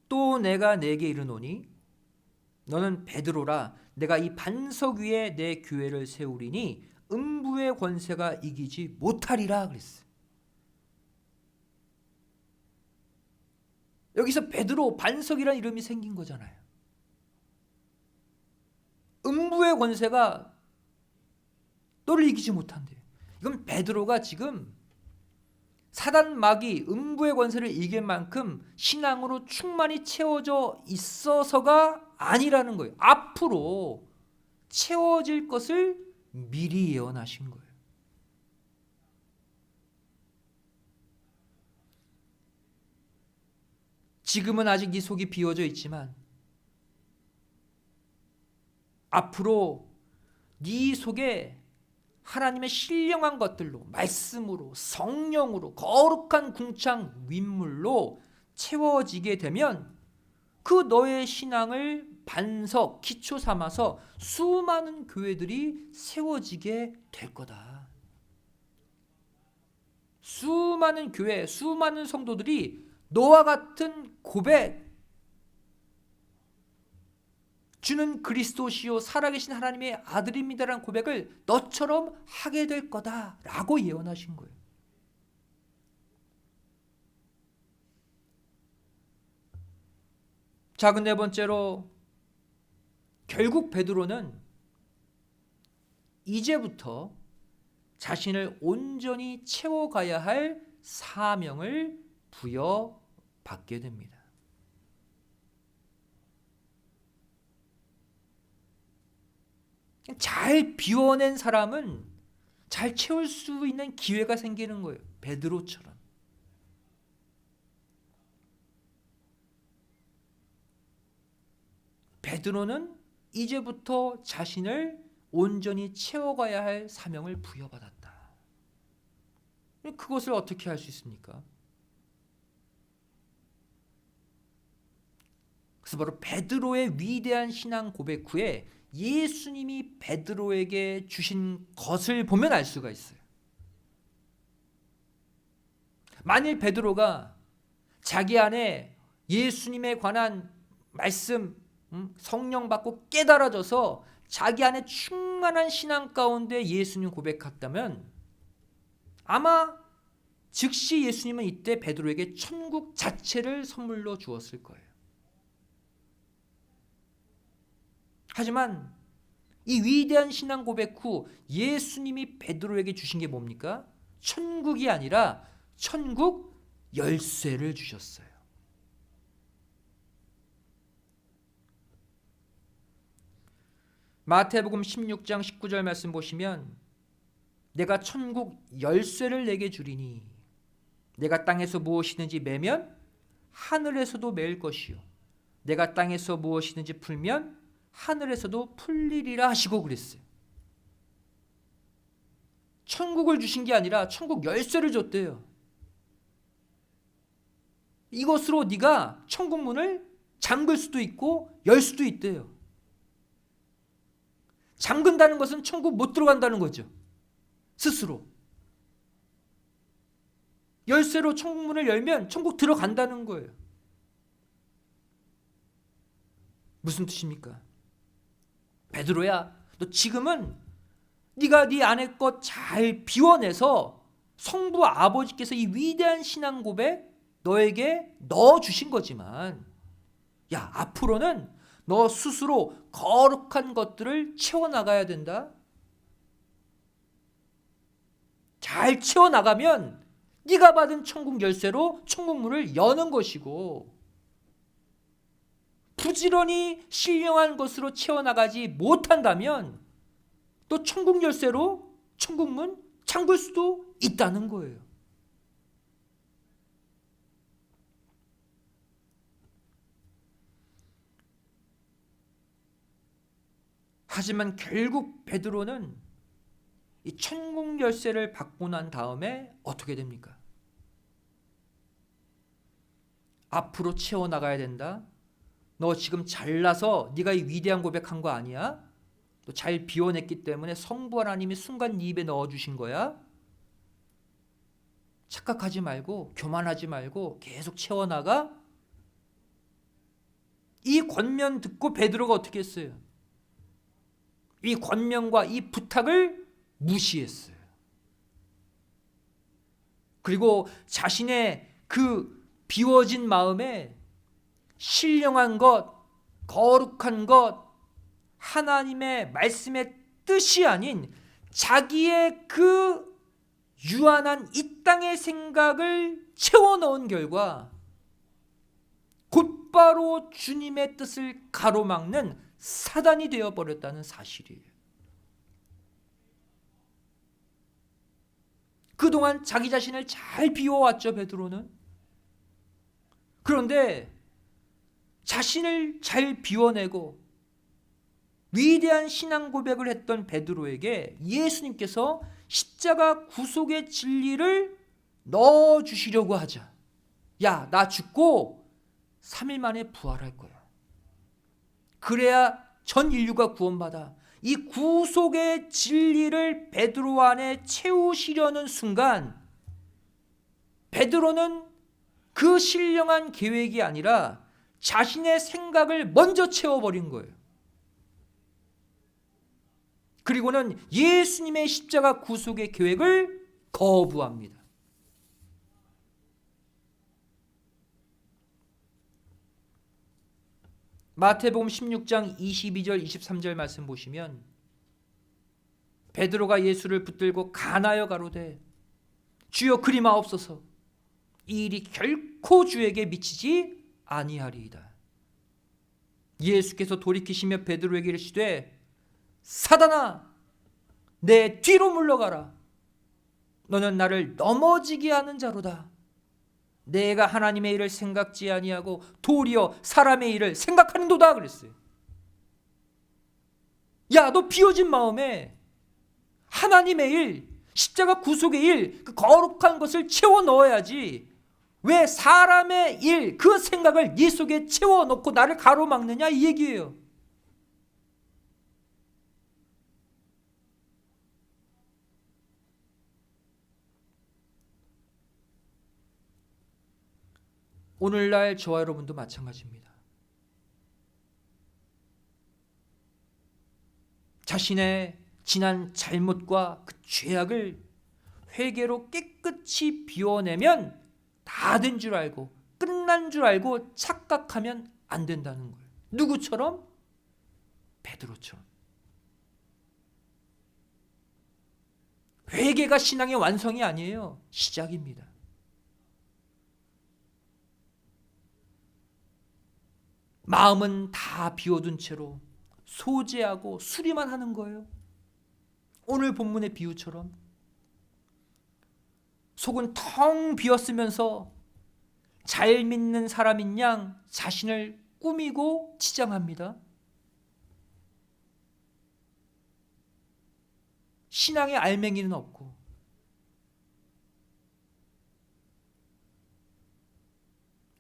또 내가 네게 이르노니 너는 베드로라, 내가 이 반석 위에 내 교회를 세우리니 음부의 권세가 이기지 못하리라 그랬어요. 여기서 베드로, 반석이라는 이름이 생긴 거잖아요. 음부의 권세가 너를 이기지 못한대요. 이건 베드로가 지금 사단 마귀 음부의 권세를 이길 만큼 신앙으로 충만히 채워져 있어서가 아니라는 거예요. 앞으로 채워질 것을 미리 예언하신 거예요. 지금은 아직 네 속이 비워져 있지만 앞으로 네 속에 하나님의 신령한 것들로, 말씀으로, 성령으로, 거룩한 궁창 윗물로 채워지게 되면 그 너의 신앙을 반석, 기초 삼아서 수많은 교회들이 세워지게 될 거다. 수많은 교회, 수많은 성도들이 너와 같은 고백, 주는 그리스도시요 살아계신 하나님의 아들입니다라는 고백을 너처럼 하게 될 거다라고 예언하신 거예요. 자, 네 번째로, 결국 베드로는 이제부터 자신을 온전히 채워가야 할 사명을 부여받게 됩니다. 잘 비워낸 사람은 잘 채울 수 있는 기회가 생기는 거예요. 베드로처럼. 베드로는 이제부터 자신을 온전히 채워가야 할 사명을 부여받았다. 그것을 어떻게 할 수 있습니까? 그래서 바로 베드로의 위대한 신앙 고백 후에 예수님이 베드로에게 주신 것을 보면 알 수가 있어요. 만일 베드로가 자기 안에 예수님에 관한 말씀, 성령 받고 깨달아져서 자기 안에 충만한 신앙 가운데 예수님 고백했다면 아마 즉시 예수님은 이때 베드로에게 천국 자체를 선물로 주었을 거예요. 하지만 이 위대한 신앙 고백 후 예수님이 베드로에게 주신 게 뭡니까? 천국이 아니라 천국 열쇠를 주셨어요. 마태복음 16장 19절 말씀 보시면, 내가 천국 열쇠를 내게 주리니 내가 땅에서 무엇이든지 매면 하늘에서도 매일 것이요 내가 땅에서 무엇이든지 풀면 하늘에서도 풀리리라 하시고 그랬어요. 천국을 주신 게 아니라 천국 열쇠를 줬대요. 이것으로 네가 천국 문을 잠글 수도 있고 열 수도 있대요. 잠근다는 것은 천국 못 들어간다는 거죠. 스스로. 열쇠로 천국 문을 열면 천국 들어간다는 거예요. 무슨 뜻입니까? 베드로야, 너 지금은 네가 네 안에 것 잘 비워내서 성부 아버지께서 이 위대한 신앙 고백 너에게 넣어주신 거지만, 야, 앞으로는 너 스스로 거룩한 것들을 채워나가야 된다. 잘 채워나가면 네가 받은 천국 열쇠로 천국 문을 여는 것이고, 부지런히 신령한 것으로 채워나가지 못한다면 또 천국 열쇠로 천국 문 잠글 수도 있다는 거예요. 하지만 결국 베드로는 이 천국 열쇠를 받고 난 다음에 어떻게 됩니까? 앞으로 채워나가야 된다. 너 지금 잘나서 네가 이 위대한 고백한 거 아니야? 또 잘 비워냈기 때문에 성부 하나님이 순간 네 입에 넣어주신 거야? 착각하지 말고 교만하지 말고 계속 채워나가. 이 권면 듣고 베드로가 어떻게 했어요? 이 권면과 이 부탁을 무시했어요. 그리고 자신의 그 비워진 마음에 신령한 것, 거룩한 것, 하나님의 말씀의 뜻이 아닌 자기의 그 유한한 이 땅의 생각을 채워넣은 결과 곧바로 주님의 뜻을 가로막는 사단이 되어버렸다는 사실이에요. 그동안 자기 자신을 잘 비워왔죠, 베드로는. 그런데 자신을 잘 비워내고 위대한 신앙 고백을 했던 베드로에게 예수님께서 십자가 구속의 진리를 넣어주시려고 하자. 야, 나 죽고 3일 만에 부활할 거야. 그래야 전 인류가 구원받아. 이 구속의 진리를 베드로 안에 채우시려는 순간 베드로는 그 신령한 계획이 아니라 자신의 생각을 먼저 채워버린 거예요. 그리고는 예수님의 십자가 구속의 계획을 거부합니다. 마태복음 16장 22절 23절 말씀 보시면 베드로가 예수를 붙들고 간하여 가로되 주여 그리 마옵소서. 이 일이 결코 주에게 미치지 아니하리이다. 예수께서 돌이키시며 베드로에게 이르시되 사단아 내 뒤로 물러가라. 너는 나를 넘어지게 하는 자로다. 내가 하나님의 일을 생각지 아니하고 도리어 사람의 일을 생각하는도다 그랬어요. 야, 너 비워진 마음에 하나님의 일, 십자가 구속의 일, 그 거룩한 것을 채워 넣어야지. 왜 사람의 일, 그 생각을 네 속에 채워 넣고 나를 가로막느냐 이 얘기예요. 오늘날 저와 여러분도 마찬가지입니다. 자신의 지난 잘못과 그 죄악을 회개로 깨끗이 비워내면 다 된 줄 알고 끝난 줄 알고 착각하면 안 된다는 거예요. 누구처럼? 베드로처럼. 회개가 신앙의 완성이 아니에요. 시작입니다. 마음은 다 비워둔 채로 소재하고 수리만 하는 거예요. 오늘 본문의 비유처럼 속은 텅 비었으면서 잘 믿는 사람인 양 자신을 꾸미고 치장합니다. 신앙의 알맹이는 없고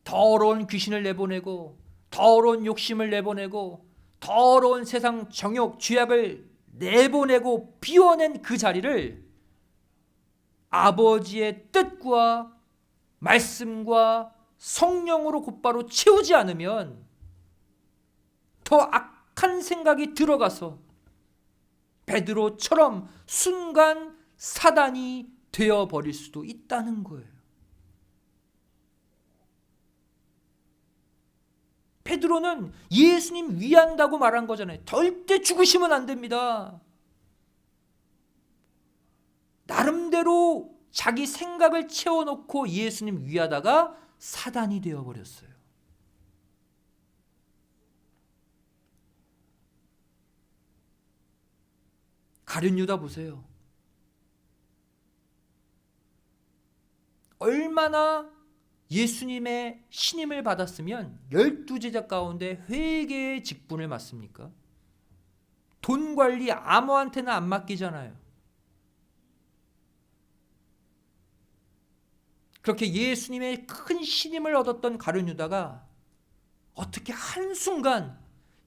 더러운 귀신을 내보내고 더러운 욕심을 내보내고 더러운 세상 정욕, 죄악을 내보내고 비워낸 그 자리를 아버지의 뜻과 말씀과 성령으로 곧바로 채우지 않으면 더 악한 생각이 들어가서 베드로처럼 순간 사단이 되어버릴 수도 있다는 거예요. 베드로는 예수님 위한다고 말한 거잖아요. 절대 죽으시면 안 됩니다. 나름대로 자기 생각을 채워놓고 예수님 위하다가 사단이 되어버렸어요. 가룟 유다 보세요. 얼마나 예수님의 신임을 받았으면 12제자 가운데 회개의 직분을 맡습니까? 돈 관리 아무한테나 안 맡기잖아요. 그렇게 예수님의 큰 신임을 얻었던 가룟 유다가 어떻게 한순간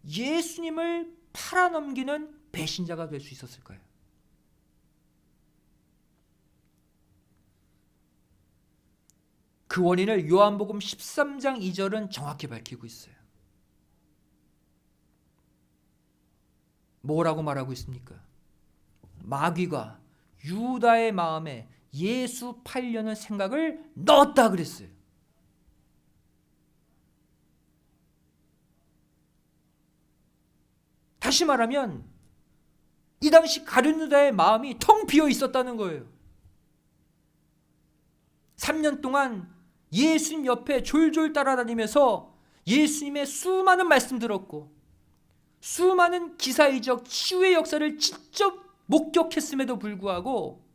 예수님을 팔아넘기는 배신자가 될 수 있었을까요? 그 원인을 요한복음 13장 2절은 정확히 밝히고 있어요. 뭐라고 말하고 있습니까? 마귀가 유다의 마음에 예수 팔려는 생각을 넣었다 그랬어요. 다시 말하면 이 당시 가룟 유다의 마음이 텅 비어 있었다는 거예요. 3년 동안 예수님 옆에 졸졸 따라다니면서 예수님의 수많은 말씀 들었고 수많은 기사이적 치유의 역사를 직접 목격했음에도 불구하고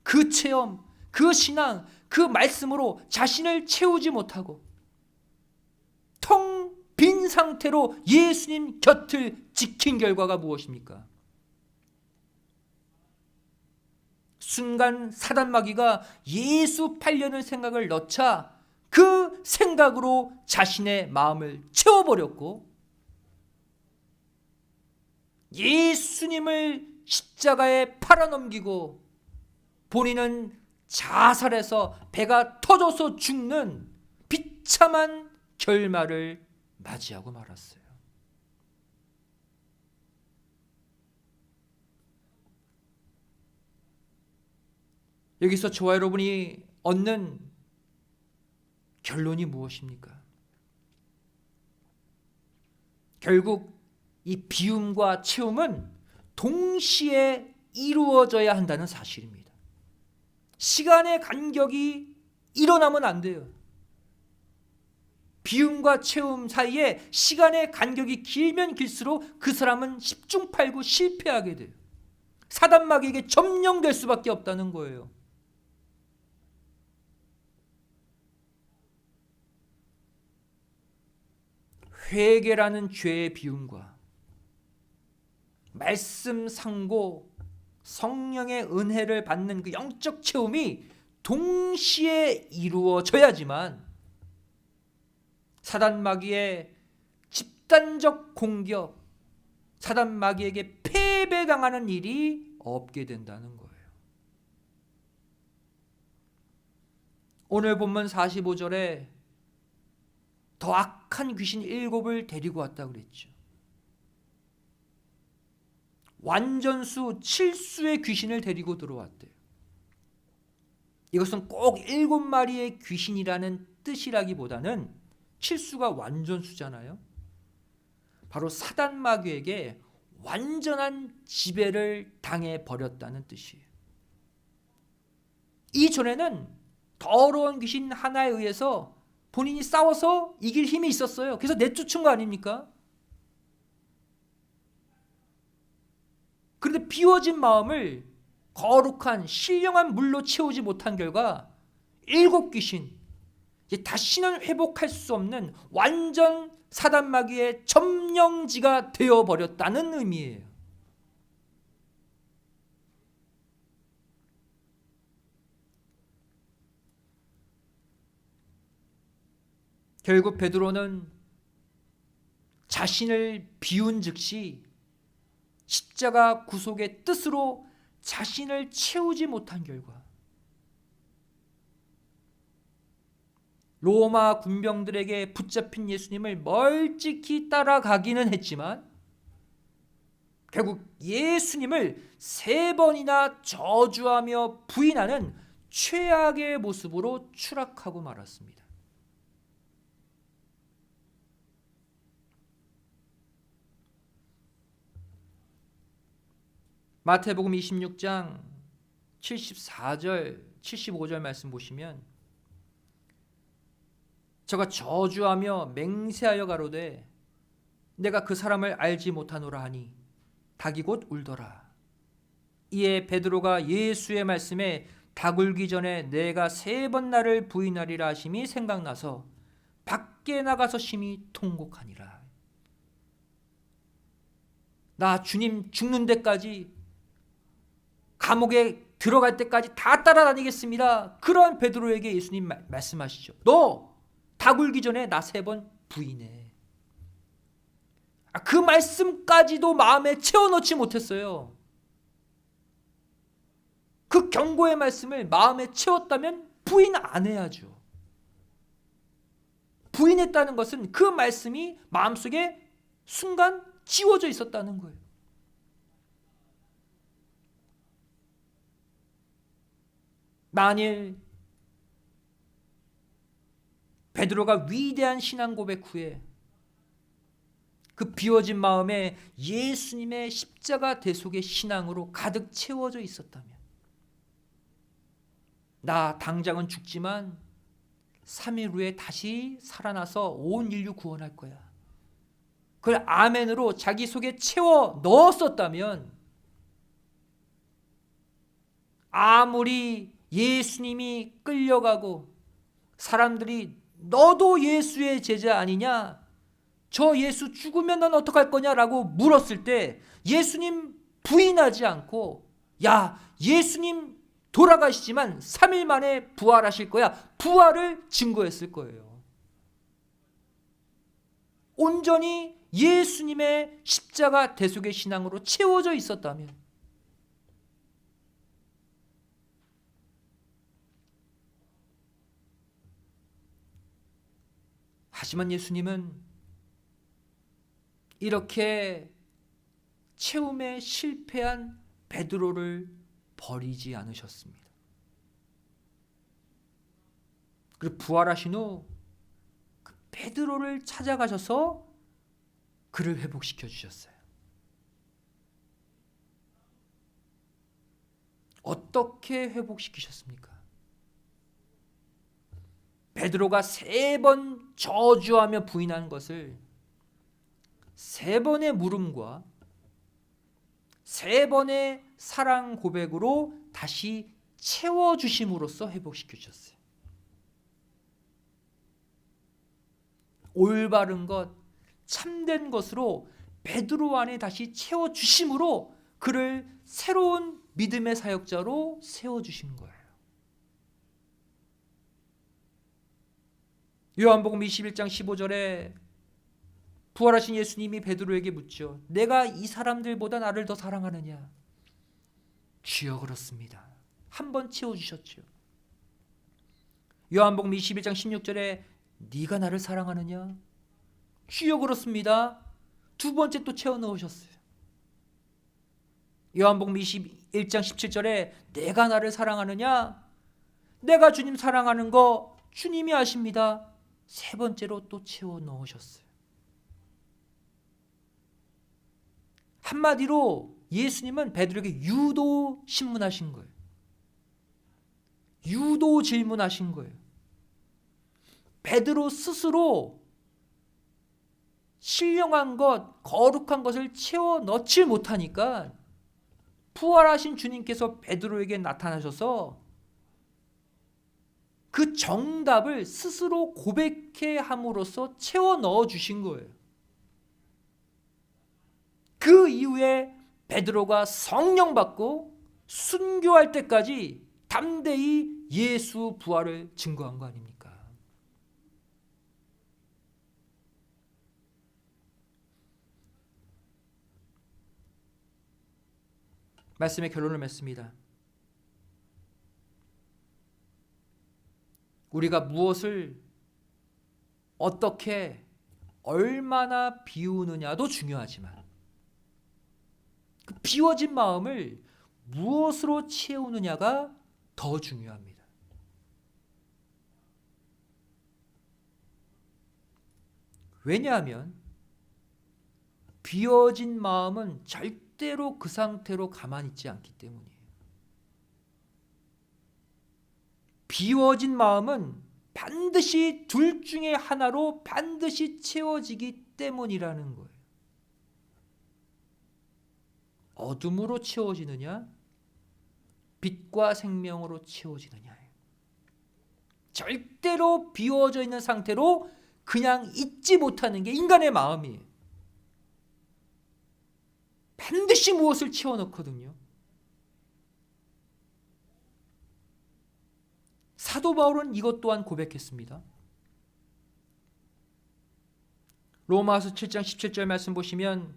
그 체험, 그 신앙, 그 말씀으로 자신을 채우지 못하고 텅 빈 상태로 예수님 곁을 지킨 결과가 무엇입니까? 순간 사단 마귀가 예수 팔려는 생각을 넣자 그 생각으로 자신의 마음을 채워버렸고 예수님을 십자가에 팔아넘기고 본인은 자살해서 배가 터져서 죽는 비참한 결말을 맞이하고 말았어요. 여기서 저와 여러분이 얻는 결론이 무엇입니까? 결국 이 비움과 채움은 동시에 이루어져야 한다는 사실입니다. 시간의 간격이 일어나면 안 돼요. 비움과 채움 사이에 시간의 간격이 길면 길수록 그 사람은 십중팔구 실패하게 돼요. 사단 마귀에게 점령될 수밖에 없다는 거예요. 회개라는 죄의 비움과 말씀 상고 성령의 은혜를 받는 그 영적 체험이 동시에 이루어져야지만 사단 마귀의 집단적 공격, 사단 마귀에게 패배당하는 일이 없게 된다는 거예요. 오늘 본문 45절에 더 악한 귀신 7을 데리고 왔다고 그랬죠. 완전수 7수의 귀신을 데리고 들어왔대요. 이것은 꼭 7마리의 귀신이라는 뜻이라기보다는 7수가 완전수잖아요. 바로 사단 마귀에게 완전한 지배를 당해 버렸다는 뜻이에요. 이전에는 더러운 귀신 하나에 의해서 본인이 싸워서 이길 힘이 있었어요. 그래서 내쫓은 거 아닙니까? 그런데 비워진 마음을 거룩한 신령한 물로 채우지 못한 결과 7 귀신, 이제 다시는 회복할 수 없는 완전 사단 마귀의 점령지가 되어버렸다는 의미예요. 결국 베드로는 자신을 비운 즉시 십자가 구속의 뜻으로 자신을 채우지 못한 결과 로마 군병들에게 붙잡힌 예수님을 멀찍이 따라가기는 했지만 결국 예수님을 3번이나 저주하며 부인하는 최악의 모습으로 추락하고 말았습니다. 마태복음 26장 74절, 75절 말씀 보시면 저가 저주하며 맹세하여 가로되 내가 그 사람을 알지 못하노라 하니 닭이 곧 울더라. 이에 베드로가 예수의 말씀에 닭 울기 전에 내가 3번 나를 부인하리라 하심이 생각나서 밖에 나가서 심히 통곡하니라. 나 주님 죽는 데까지, 감옥에 들어갈 때까지 다 따라다니겠습니다. 그런 베드로에게 예수님 말씀하시죠. 너 닭 울기 전에 나 3번 부인해. 그 말씀까지도 마음에 채워넣지 못했어요. 그 경고의 말씀을 마음에 채웠다면 부인 안 해야죠. 부인했다는 것은 그 말씀이 마음속에 순간 지워져 있었다는 거예요. 만일 베드로가 위대한 신앙 고백 후에 그 비워진 마음에 예수님의 십자가 대속의 신앙으로 가득 채워져 있었다면, 나 당장은 죽지만 3일 후에 다시 살아나서 온 인류 구원할 거야, 그걸 아멘으로 자기 속에 채워 넣었었다면, 아무리 예수님이 끌려가고 사람들이 너도 예수의 제자 아니냐, 저 예수 죽으면 넌 어떡할 거냐라고 물었을 때 예수님 부인하지 않고, 야, 예수님 돌아가시지만 3일 만에 부활하실 거야, 부활을 증거했을 거예요. 온전히 예수님의 십자가 대속의 신앙으로 채워져 있었다면. 하지만 예수님은 이렇게 채움에 실패한 베드로를 버리지 않으셨습니다. 그리고 부활하신 후 그 베드로를 찾아가셔서 그를 회복시켜 주셨어요. 어떻게 회복시키셨습니까? 베드로가 3번 저주하며 부인한 것을 3번의 물음과 3번의 사랑 고백으로 다시 채워주심으로써 회복시켜 주셨어요. 올바른 것, 참된 것으로 베드로 안에 다시 채워주심으로 그를 새로운 믿음의 사역자로 세워주신 거예요. 요한복음 21장 15절에 부활하신 예수님이 베드로에게 묻죠. 내가 이 사람들보다 나를 더 사랑하느냐? 주여 그렇습니다. 한 번 채워주셨죠. 요한복음 21장 16절에 네가 나를 사랑하느냐? 주여 그렇습니다. 2번째 또 채워 넣으셨어요. 요한복음 21장 17절에 내가 나를 사랑하느냐? 내가 주님 사랑하는 거 주님이 아십니다. 3번째로 또 채워 넣으셨어요. 한마디로 예수님은 베드로에게 유도 신문하신 거예요. 유도 질문하신 거예요. 베드로 스스로 신령한 것, 거룩한 것을 채워 넣지 못하니까 부활하신 주님께서 베드로에게 나타나셔서 그 정답을 스스로 고백해 함으로써 채워 넣어 주신 거예요. 그 이후에 베드로가 성령 받고 순교할 때까지 담대히 예수 부활을 증거한 거 아닙니까? 말씀의 결론을 맺습니다. 우리가 무엇을 어떻게 얼마나 비우느냐도 중요하지만 그 비워진 마음을 무엇으로 채우느냐가 더 중요합니다. 왜냐하면 비워진 마음은 절대로 그 상태로 가만히 있지 않기 때문이에요. 비워진 마음은 반드시 둘 중에 하나로 반드시 채워지기 때문이라는 거예요. 어둠으로 채워지느냐, 빛과 생명으로 채워지느냐. 절대로 비워져 있는 상태로 그냥 있지 못하는 게 인간의 마음이에요. 반드시 무엇을 채워넣거든요. 사도 바울은 이것 또한 고백했습니다. 로마서 7장 17절 말씀 보시면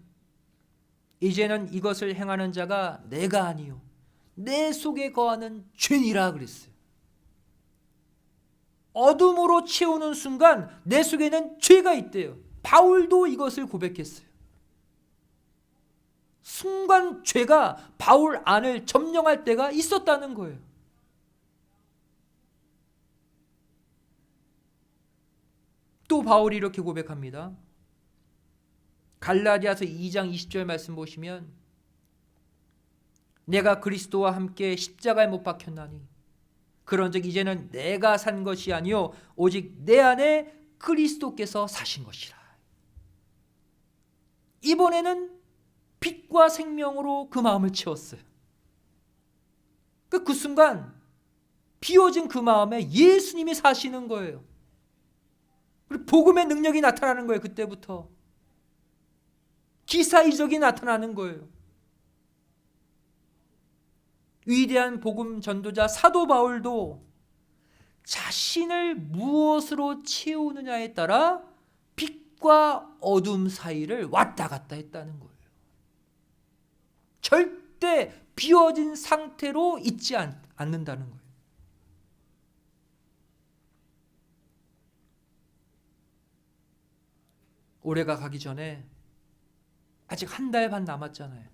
이제는 이것을 행하는 자가 내가 아니요 내 속에 거하는 죄니라 그랬어요. 어둠으로 채우는 순간 내 속에는 죄가 있대요. 바울도 이것을 고백했어요. 순간 죄가 바울 안을 점령할 때가 있었다는 거예요. 또 바울이 이렇게 고백합니다. 갈라디아서 2장 20절 말씀 보시면 내가 그리스도와 함께 십자가에 못 박혔나니 그런즉 이제는 내가 산 것이 아니요 오직 내 안에 그리스도께서 사신 것이라. 이번에는 빛과 생명으로 그 마음을 채웠어요. 그 순간 비워진 그 마음에 예수님이 사시는 거예요. 그리고 복음의 능력이 나타나는 거예요. 그때부터 기사이적이 나타나는 거예요. 위대한 복음 전도자 사도 바울도 자신을 무엇으로 채우느냐에 따라 빛과 어둠 사이를 왔다 갔다 했다는 거예요. 절대 비워진 상태로 있지 않는다는 거예요. 올해가 가기 전에 아직 한 달 반 남았잖아요.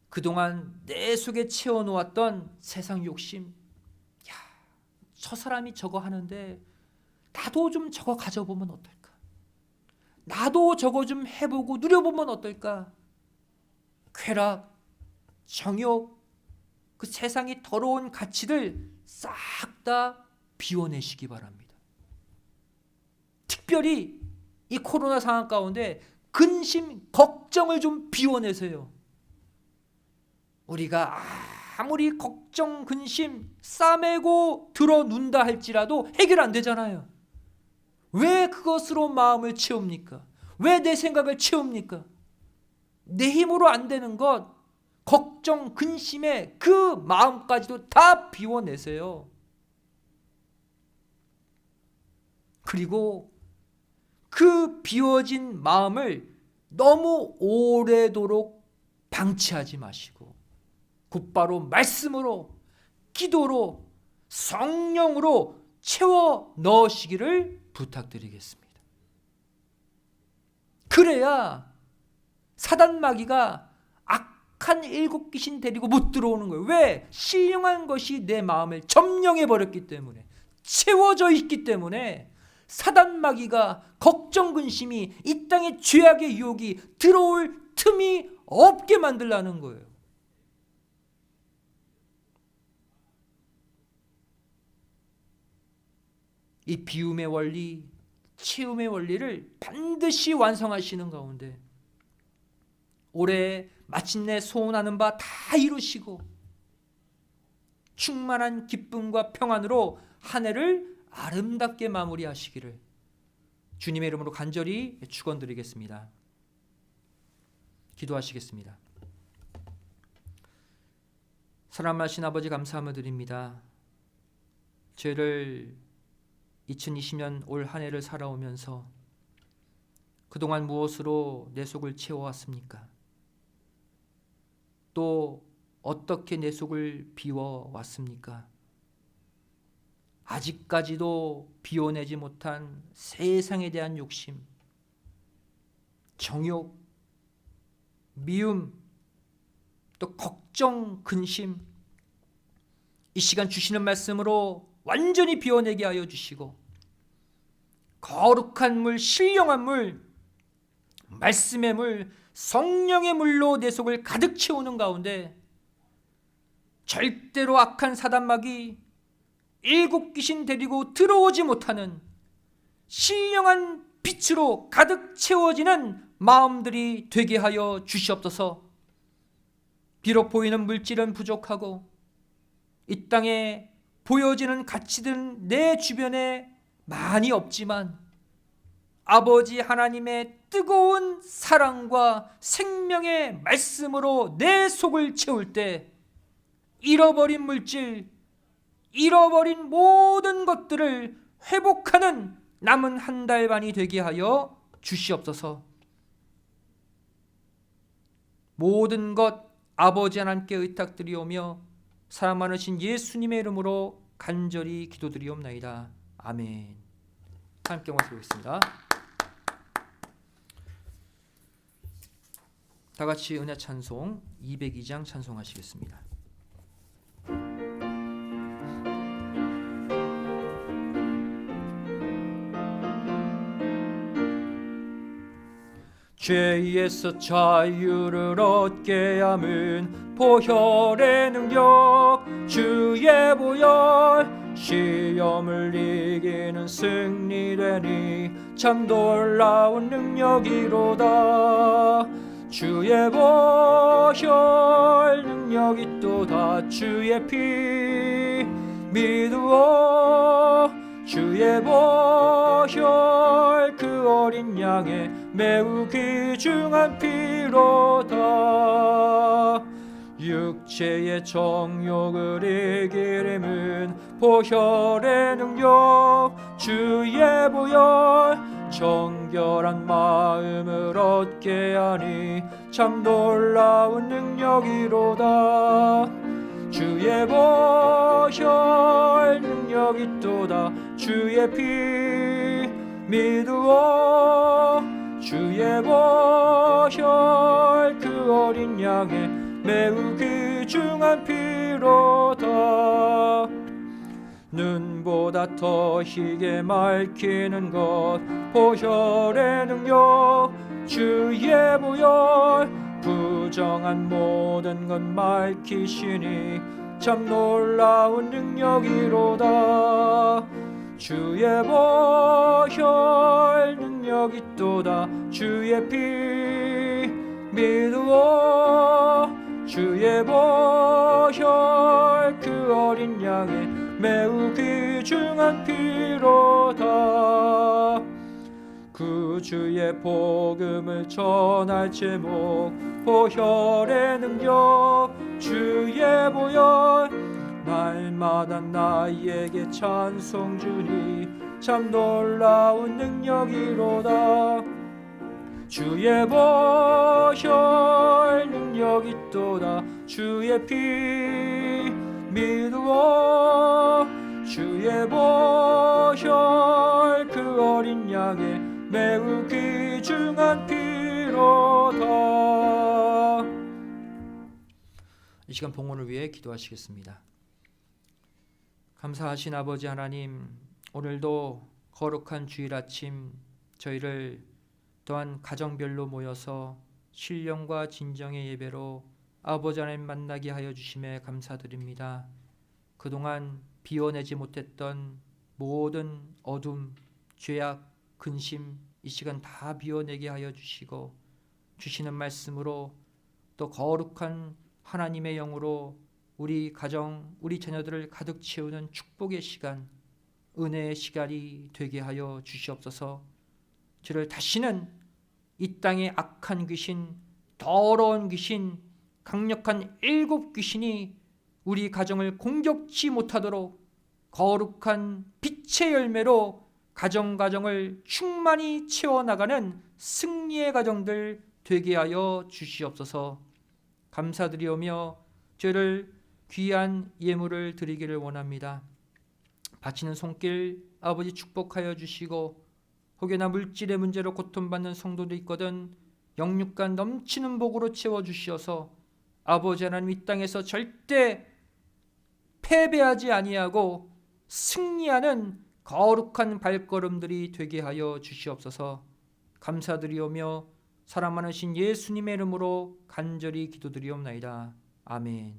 그동안 내 속에 채워놓았던 세상 욕심, 야, 저 사람이 저거 하는데 나도 좀 저거 가져보면 어떨까? 나도 저거 좀 해보고 누려보면 어떨까? 쾌락, 정욕, 그 세상의 더러운 가치들 싹 다 비워내시기 바랍니다. 특별히 이 코로나 상황 가운데 근심, 걱정을 좀 비워내세요. 우리가 아무리 걱정, 근심 싸매고 들어눈다 할지라도 해결 안 되잖아요. 왜 그것으로 마음을 채웁니까? 왜 내 생각을 채웁니까? 내 힘으로 안 되는 것, 걱정, 근심에 그 마음까지도 다 비워내세요. 그리고 그 비워진 마음을 너무 오래도록 방치하지 마시고 곧바로 말씀으로, 기도로, 성령으로 채워 넣으시기를 부탁드리겠습니다. 그래야 사단 마귀가 악한 일곱 귀신 데리고 못 들어오는 거예요. 왜? 신령한 것이 내 마음을 점령해 버렸기 때문에, 채워져 있기 때문에 사단 마귀가 걱정 근심이 이 땅의 죄악의 유혹이 들어올 틈이 없게 만들라는 거예요. 이 비움의 원리, 채움의 원리를 반드시 완성하시는 가운데 올해 마침내 소원하는 바 다 이루시고 충만한 기쁨과 평안으로 한 해를 아름답게 마무리하시기를 주님의 이름으로 간절히 축원드리겠습니다. 기도하시겠습니다. 사랑하신 아버지 감사함을 드립니다. 죄를 2020년 올 한 해를 살아오면서 그동안 무엇으로 내 속을 채워왔습니까? 또 어떻게 내 속을 비워왔습니까? 아직까지도 비워내지 못한 세상에 대한 욕심, 정욕, 미움, 또 걱정, 근심, 이 시간 주시는 말씀으로 완전히 비워내게 하여 주시고 거룩한 물, 신령한 물, 말씀의 물, 성령의 물로 내 속을 가득 채우는 가운데 절대로 악한 사단 마귀, 일곱 귀신 데리고 들어오지 못하는 신령한 빛으로 가득 채워지는 마음들이 되게 하여 주시옵소서. 비록 보이는 물질은 부족하고 이 땅에 보여지는 가치들은 내 주변에 많이 없지만 아버지 하나님의 뜨거운 사랑과 생명의 말씀으로 내 속을 채울 때 잃어버린 물질, 잃어버린 모든 것들을 회복하는 남은 한 달 반이 되게 하여 주시옵소서. 모든 것 아버지 하나님께 의탁드리오며 사랑 많으신 예수님의 이름으로 간절히 기도드리옵나이다. 아멘. 함께 말씀드리겠습니다. 다 같이 은혜 찬송 202장 찬송하시겠습니다. 죄에서 자유를 얻게 함은 보혈의 능력, 주의 보혈, 시험을 이기는 승리되니 참 놀라운 능력이로다. 주의 보혈 능력이 또다. 주의 피 믿으오. 주의 보혈 그 어린 양의 매우 귀중한 피로다. 육체의 정욕을 이기림은 보혈의 능력, 주의 보혈, 정결한 마음을 얻게 하니 참 놀라운 능력이로다. 주의 보혈 능력이 또다. 주의 피 믿으오. 주의 보혈 그 어린 양의 매우 귀중한 피로다. 눈보다 더 희게 맑히는 것 보혈의 능력, 주의 보혈, 부정한 모든 것 맑히시니 참 놀라운 능력이로다. 주의 보혈 능력이 또다. 주의 피 믿으오. 주의 보혈 그 어린 양의 매우 귀중한 피로다. 그 주의 복음을 전할 제목 보혈의 능력, 주의 보혈, 날마다 나에게 찬송 주니 참 놀라운 능력이로다. 주의 보혈 능력이 또다. 주의 피 믿으오. 주의 보혈 그 어린 양의 매우 귀중한 피로다. 이 시간 봉헌을 위해 기도하시겠습니다. 감사하신 아버지 하나님, 오늘도 거룩한 주일 아침 저희를 또한 가정별로 모여서 신령과 진정의 예배로 아버지 하나님 만나게 하여 주심에 감사드립니다. 그동안 비워내지 못했던 모든 어둠, 죄악, 근심 이 시간 다 비워내게 하여 주시고 주시는 말씀으로 또 거룩한 하나님의 영으로 우리 가정, 우리 자녀들을 가득 채우는 축복의 시간, 은혜의 시간이 되게 하여 주시옵소서. 저를 다시는 이 땅의 악한 귀신, 더러운 귀신, 강력한 일곱 귀신이 우리 가정을 공격치 못하도록 거룩한 빛의 열매로 가정을 충만히 채워나가는 승리의 가정들 되게 하여 주시옵소서. 감사드리오며 저를 귀한 예물을 드리기를 원합니다. 바치는 손길 아버지 축복하여 주시고 혹여나 물질의 문제로 고통받는 성도도 있거든 영육과 넘치는 복으로 채워주시어서 아버지 하나님 이 땅에서 절대 패배하지 아니하고 승리하는 거룩한 발걸음들이 되게 하여 주시옵소서. 감사드리오며 사랑 많으신 예수님의 이름으로 간절히 기도드리옵나이다. 아멘.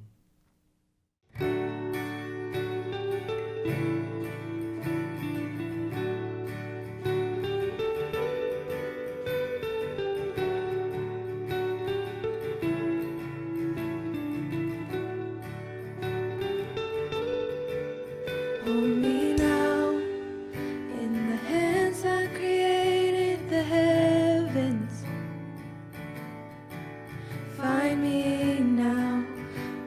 Hold me now in the hands that created the heavens. Find me now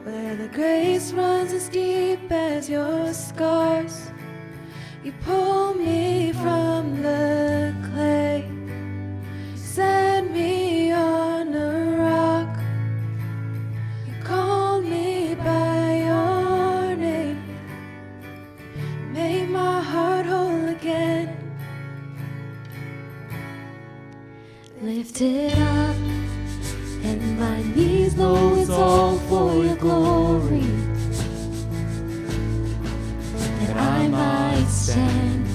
where the grace runs as deep as your scars. You pull me from the clay, set me on a rock. You call me by your name, make my heart whole again. Lifted up and my knees know it's all for your glory, that I might stand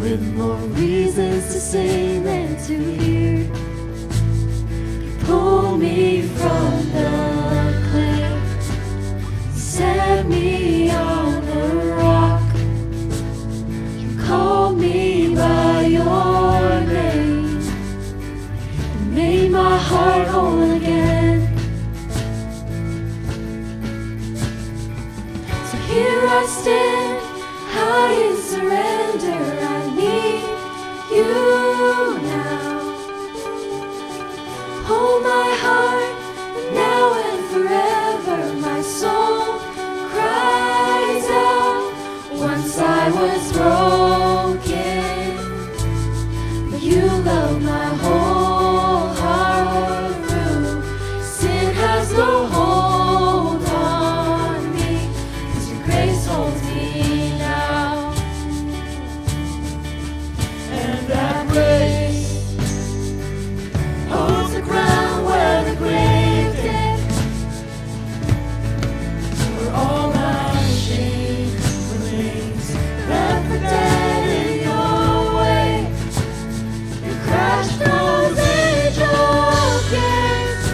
with more reasons to sing than to hear. You pull me from the clay, set me on a rock. You call me by your name, and made my heart whole again. So here I stand, high in surrender. I need you now. Hold my heart now and forever. My soul cries out. Once I was broken, but you love my whole heart through. Sin has no hold on me, 'cause your grace holds me now. And that grace holds the ground where the grave did, where all my shame remains, left for dead in your way. You crashed those angel gates,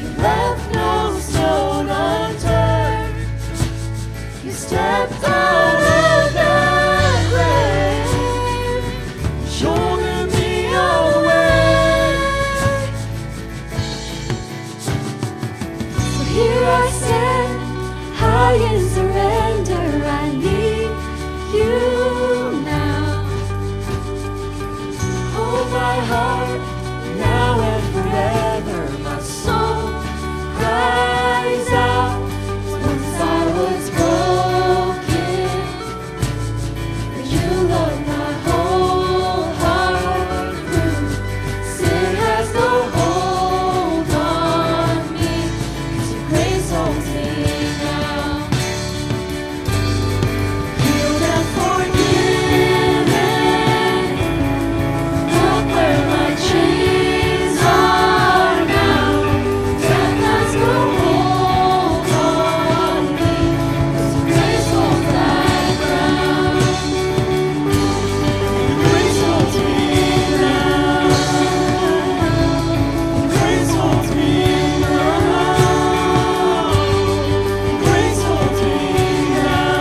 you left no stone unturned. You stepped out of that grave, shoulder me away. So here I stand, high in surrender. I need you now. Hold my heart now and forever. My soul cries out. Once I was broken, but you love my whole heart through. Sin has no hold on me, 'cause your grace holds me now. Healed and forgiven, look where my chains are now. Death has no hold on me, 'cause your grace holds that ground. Your grace holds me now. Your grace holds me now. Your grace holds me now.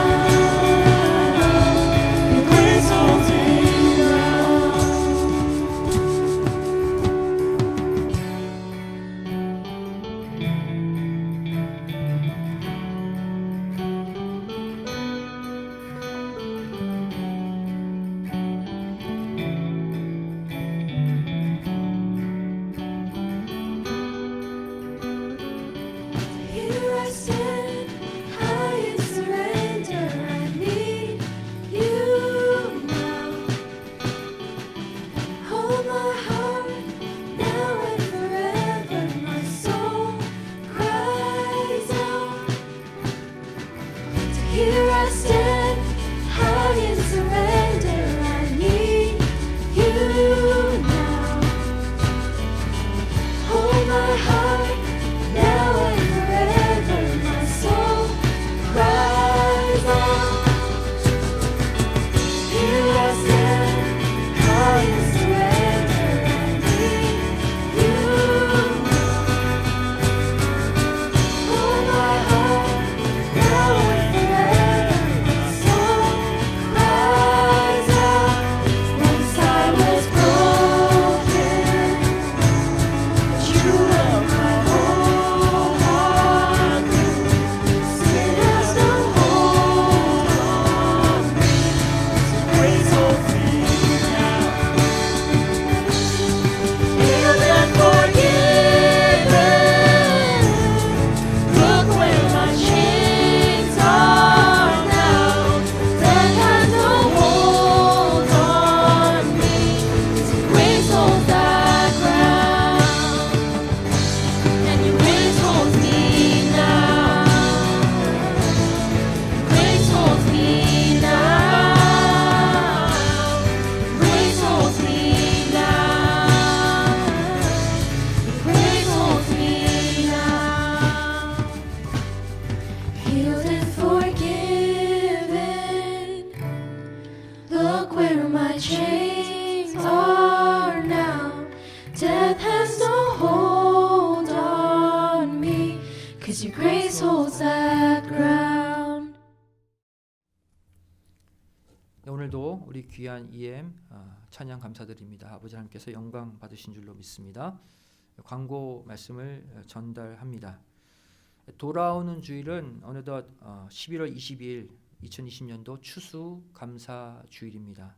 Your grace holds me Here I stand, high in surrender. I need you now. Hold my heart now and forever. My soul cries out. So here I stand, high in surrender. I need you now. Hold my heart now and forever. My soul cries out. Here I stand, high in surrender. I need you now. Hold my heart now and forever. My soul 오늘도 우리 귀한 EM 찬양 감사드립니다. 아버지 하나님께서 영광 받으신 줄로 믿습니다. 광고 말씀을 전달합니다. 돌아오는 주일은 어느덧 11월 22일 2020년도 추수감사 주일입니다.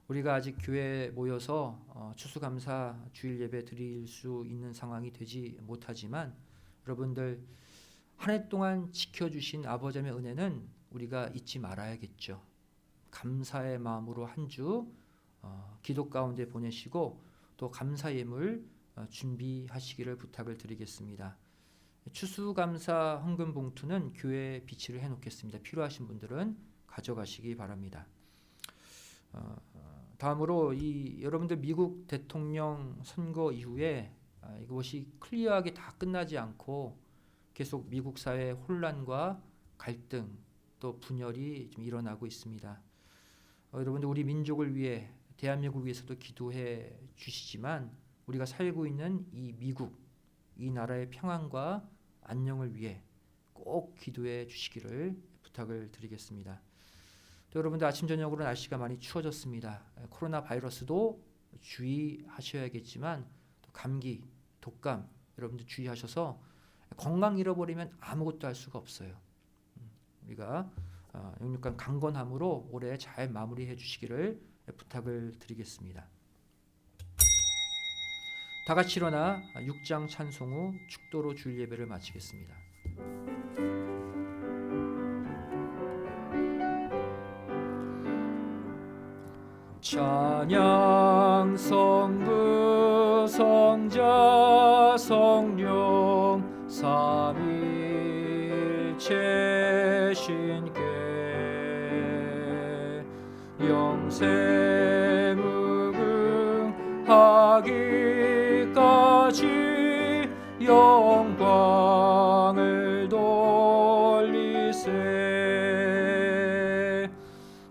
우리가 아직 교회에 모여서 추수감사 주일 예배 드릴 수 있는 상황이 되지 못하지만 여러분들 한 해 동안 지켜주신 아버지의 은혜는 우리가 잊지 말아야겠죠. 감사의 마음으로 한 주 기도 가운데 보내시고 또 감사 예물 준비하시기를 부탁을 드리겠습니다. 추수감사 헌금 봉투는 교회에 비치를 해놓겠습니다. 필요하신 분들은 가져가시기 바랍니다. 다음으로 여러분들 미국 대통령 선거 이후에 이것이 클리어하게 다 끝나지 않고 계속 미국 사회 혼란과 갈등 또 분열이 좀 일어나고 있습니다. 여러분들 우리 민족을 위해 대한민국을 위해서도 기도해 주시지만 우리가 살고 있는 이 미국 이 나라의 평안과 안녕을 위해 꼭 기도해 주시기를 부탁을 드리겠습니다. 또 여러분들 아침 저녁으로 날씨가 많이 추워졌습니다. 코로나 바이러스도 주의하셔야겠지만 또 감기, 독감 여러분들 주의하셔서 건강 잃어버리면 아무것도 할 수가 없어요. 우리가 영육간 강건함으로 올해 잘 마무리해 주시기를 부탁을 드리겠습니다. 다 같이 일어나 6장 찬송 후 축도로 주일 예배를 마치겠습니다. 찬양 성부 성자 성령 삼위일체 신께 영세 무궁하기까지 영광을 돌리세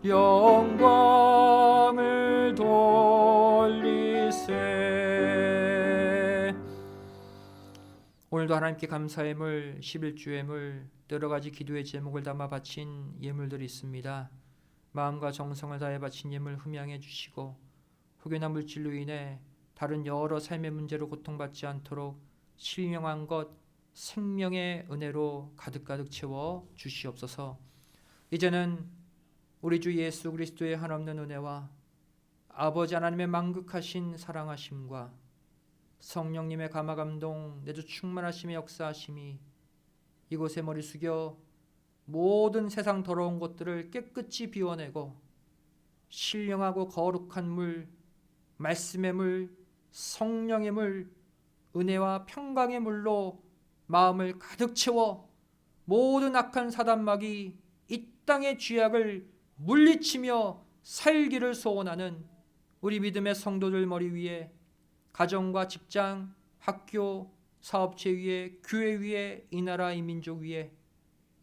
영광을 돌리세. 오늘도 하나님께 감사 예물 11주 예물 여러 가지 기도의 제목을 담아 바친 예물들이 있습니다. 마음과 정성을 다해 바친 예물 흠양해 주시고 혹여나 물질로 인해 다른 여러 삶의 문제로 고통받지 않도록 신령한 것 생명의 은혜로 가득가득 채워 주시옵소서. 이제는 우리 주 예수 그리스도의 한없는 은혜와 아버지 하나님의 만극하신 사랑하심과 성령님의 감화감동 내주 충만하심의 역사하심이 이곳에 머리 숙여 모든 세상 더러운 것들을 깨끗이 비워내고 신령하고 거룩한 물, 말씀의 물, 성령의 물, 은혜와 평강의 물로 마음을 가득 채워 모든 악한 사단막이 이 땅의 죄악을 물리치며 살기를 소원하는 우리 믿음의 성도들 머리 위에 가정과 직장, 학교, 사업체 위에 교회 위에 이 나라 이 민족 위에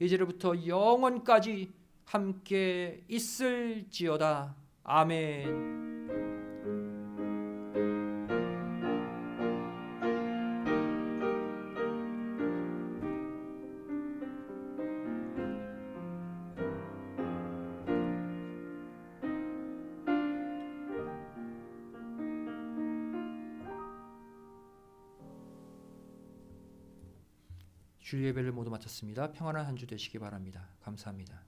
이제로부터 영원까지 함께 있을지어다. 아멘. 주일 예배를 모두 마쳤습니다. 평안한 한 주 되시기 바랍니다. 감사합니다.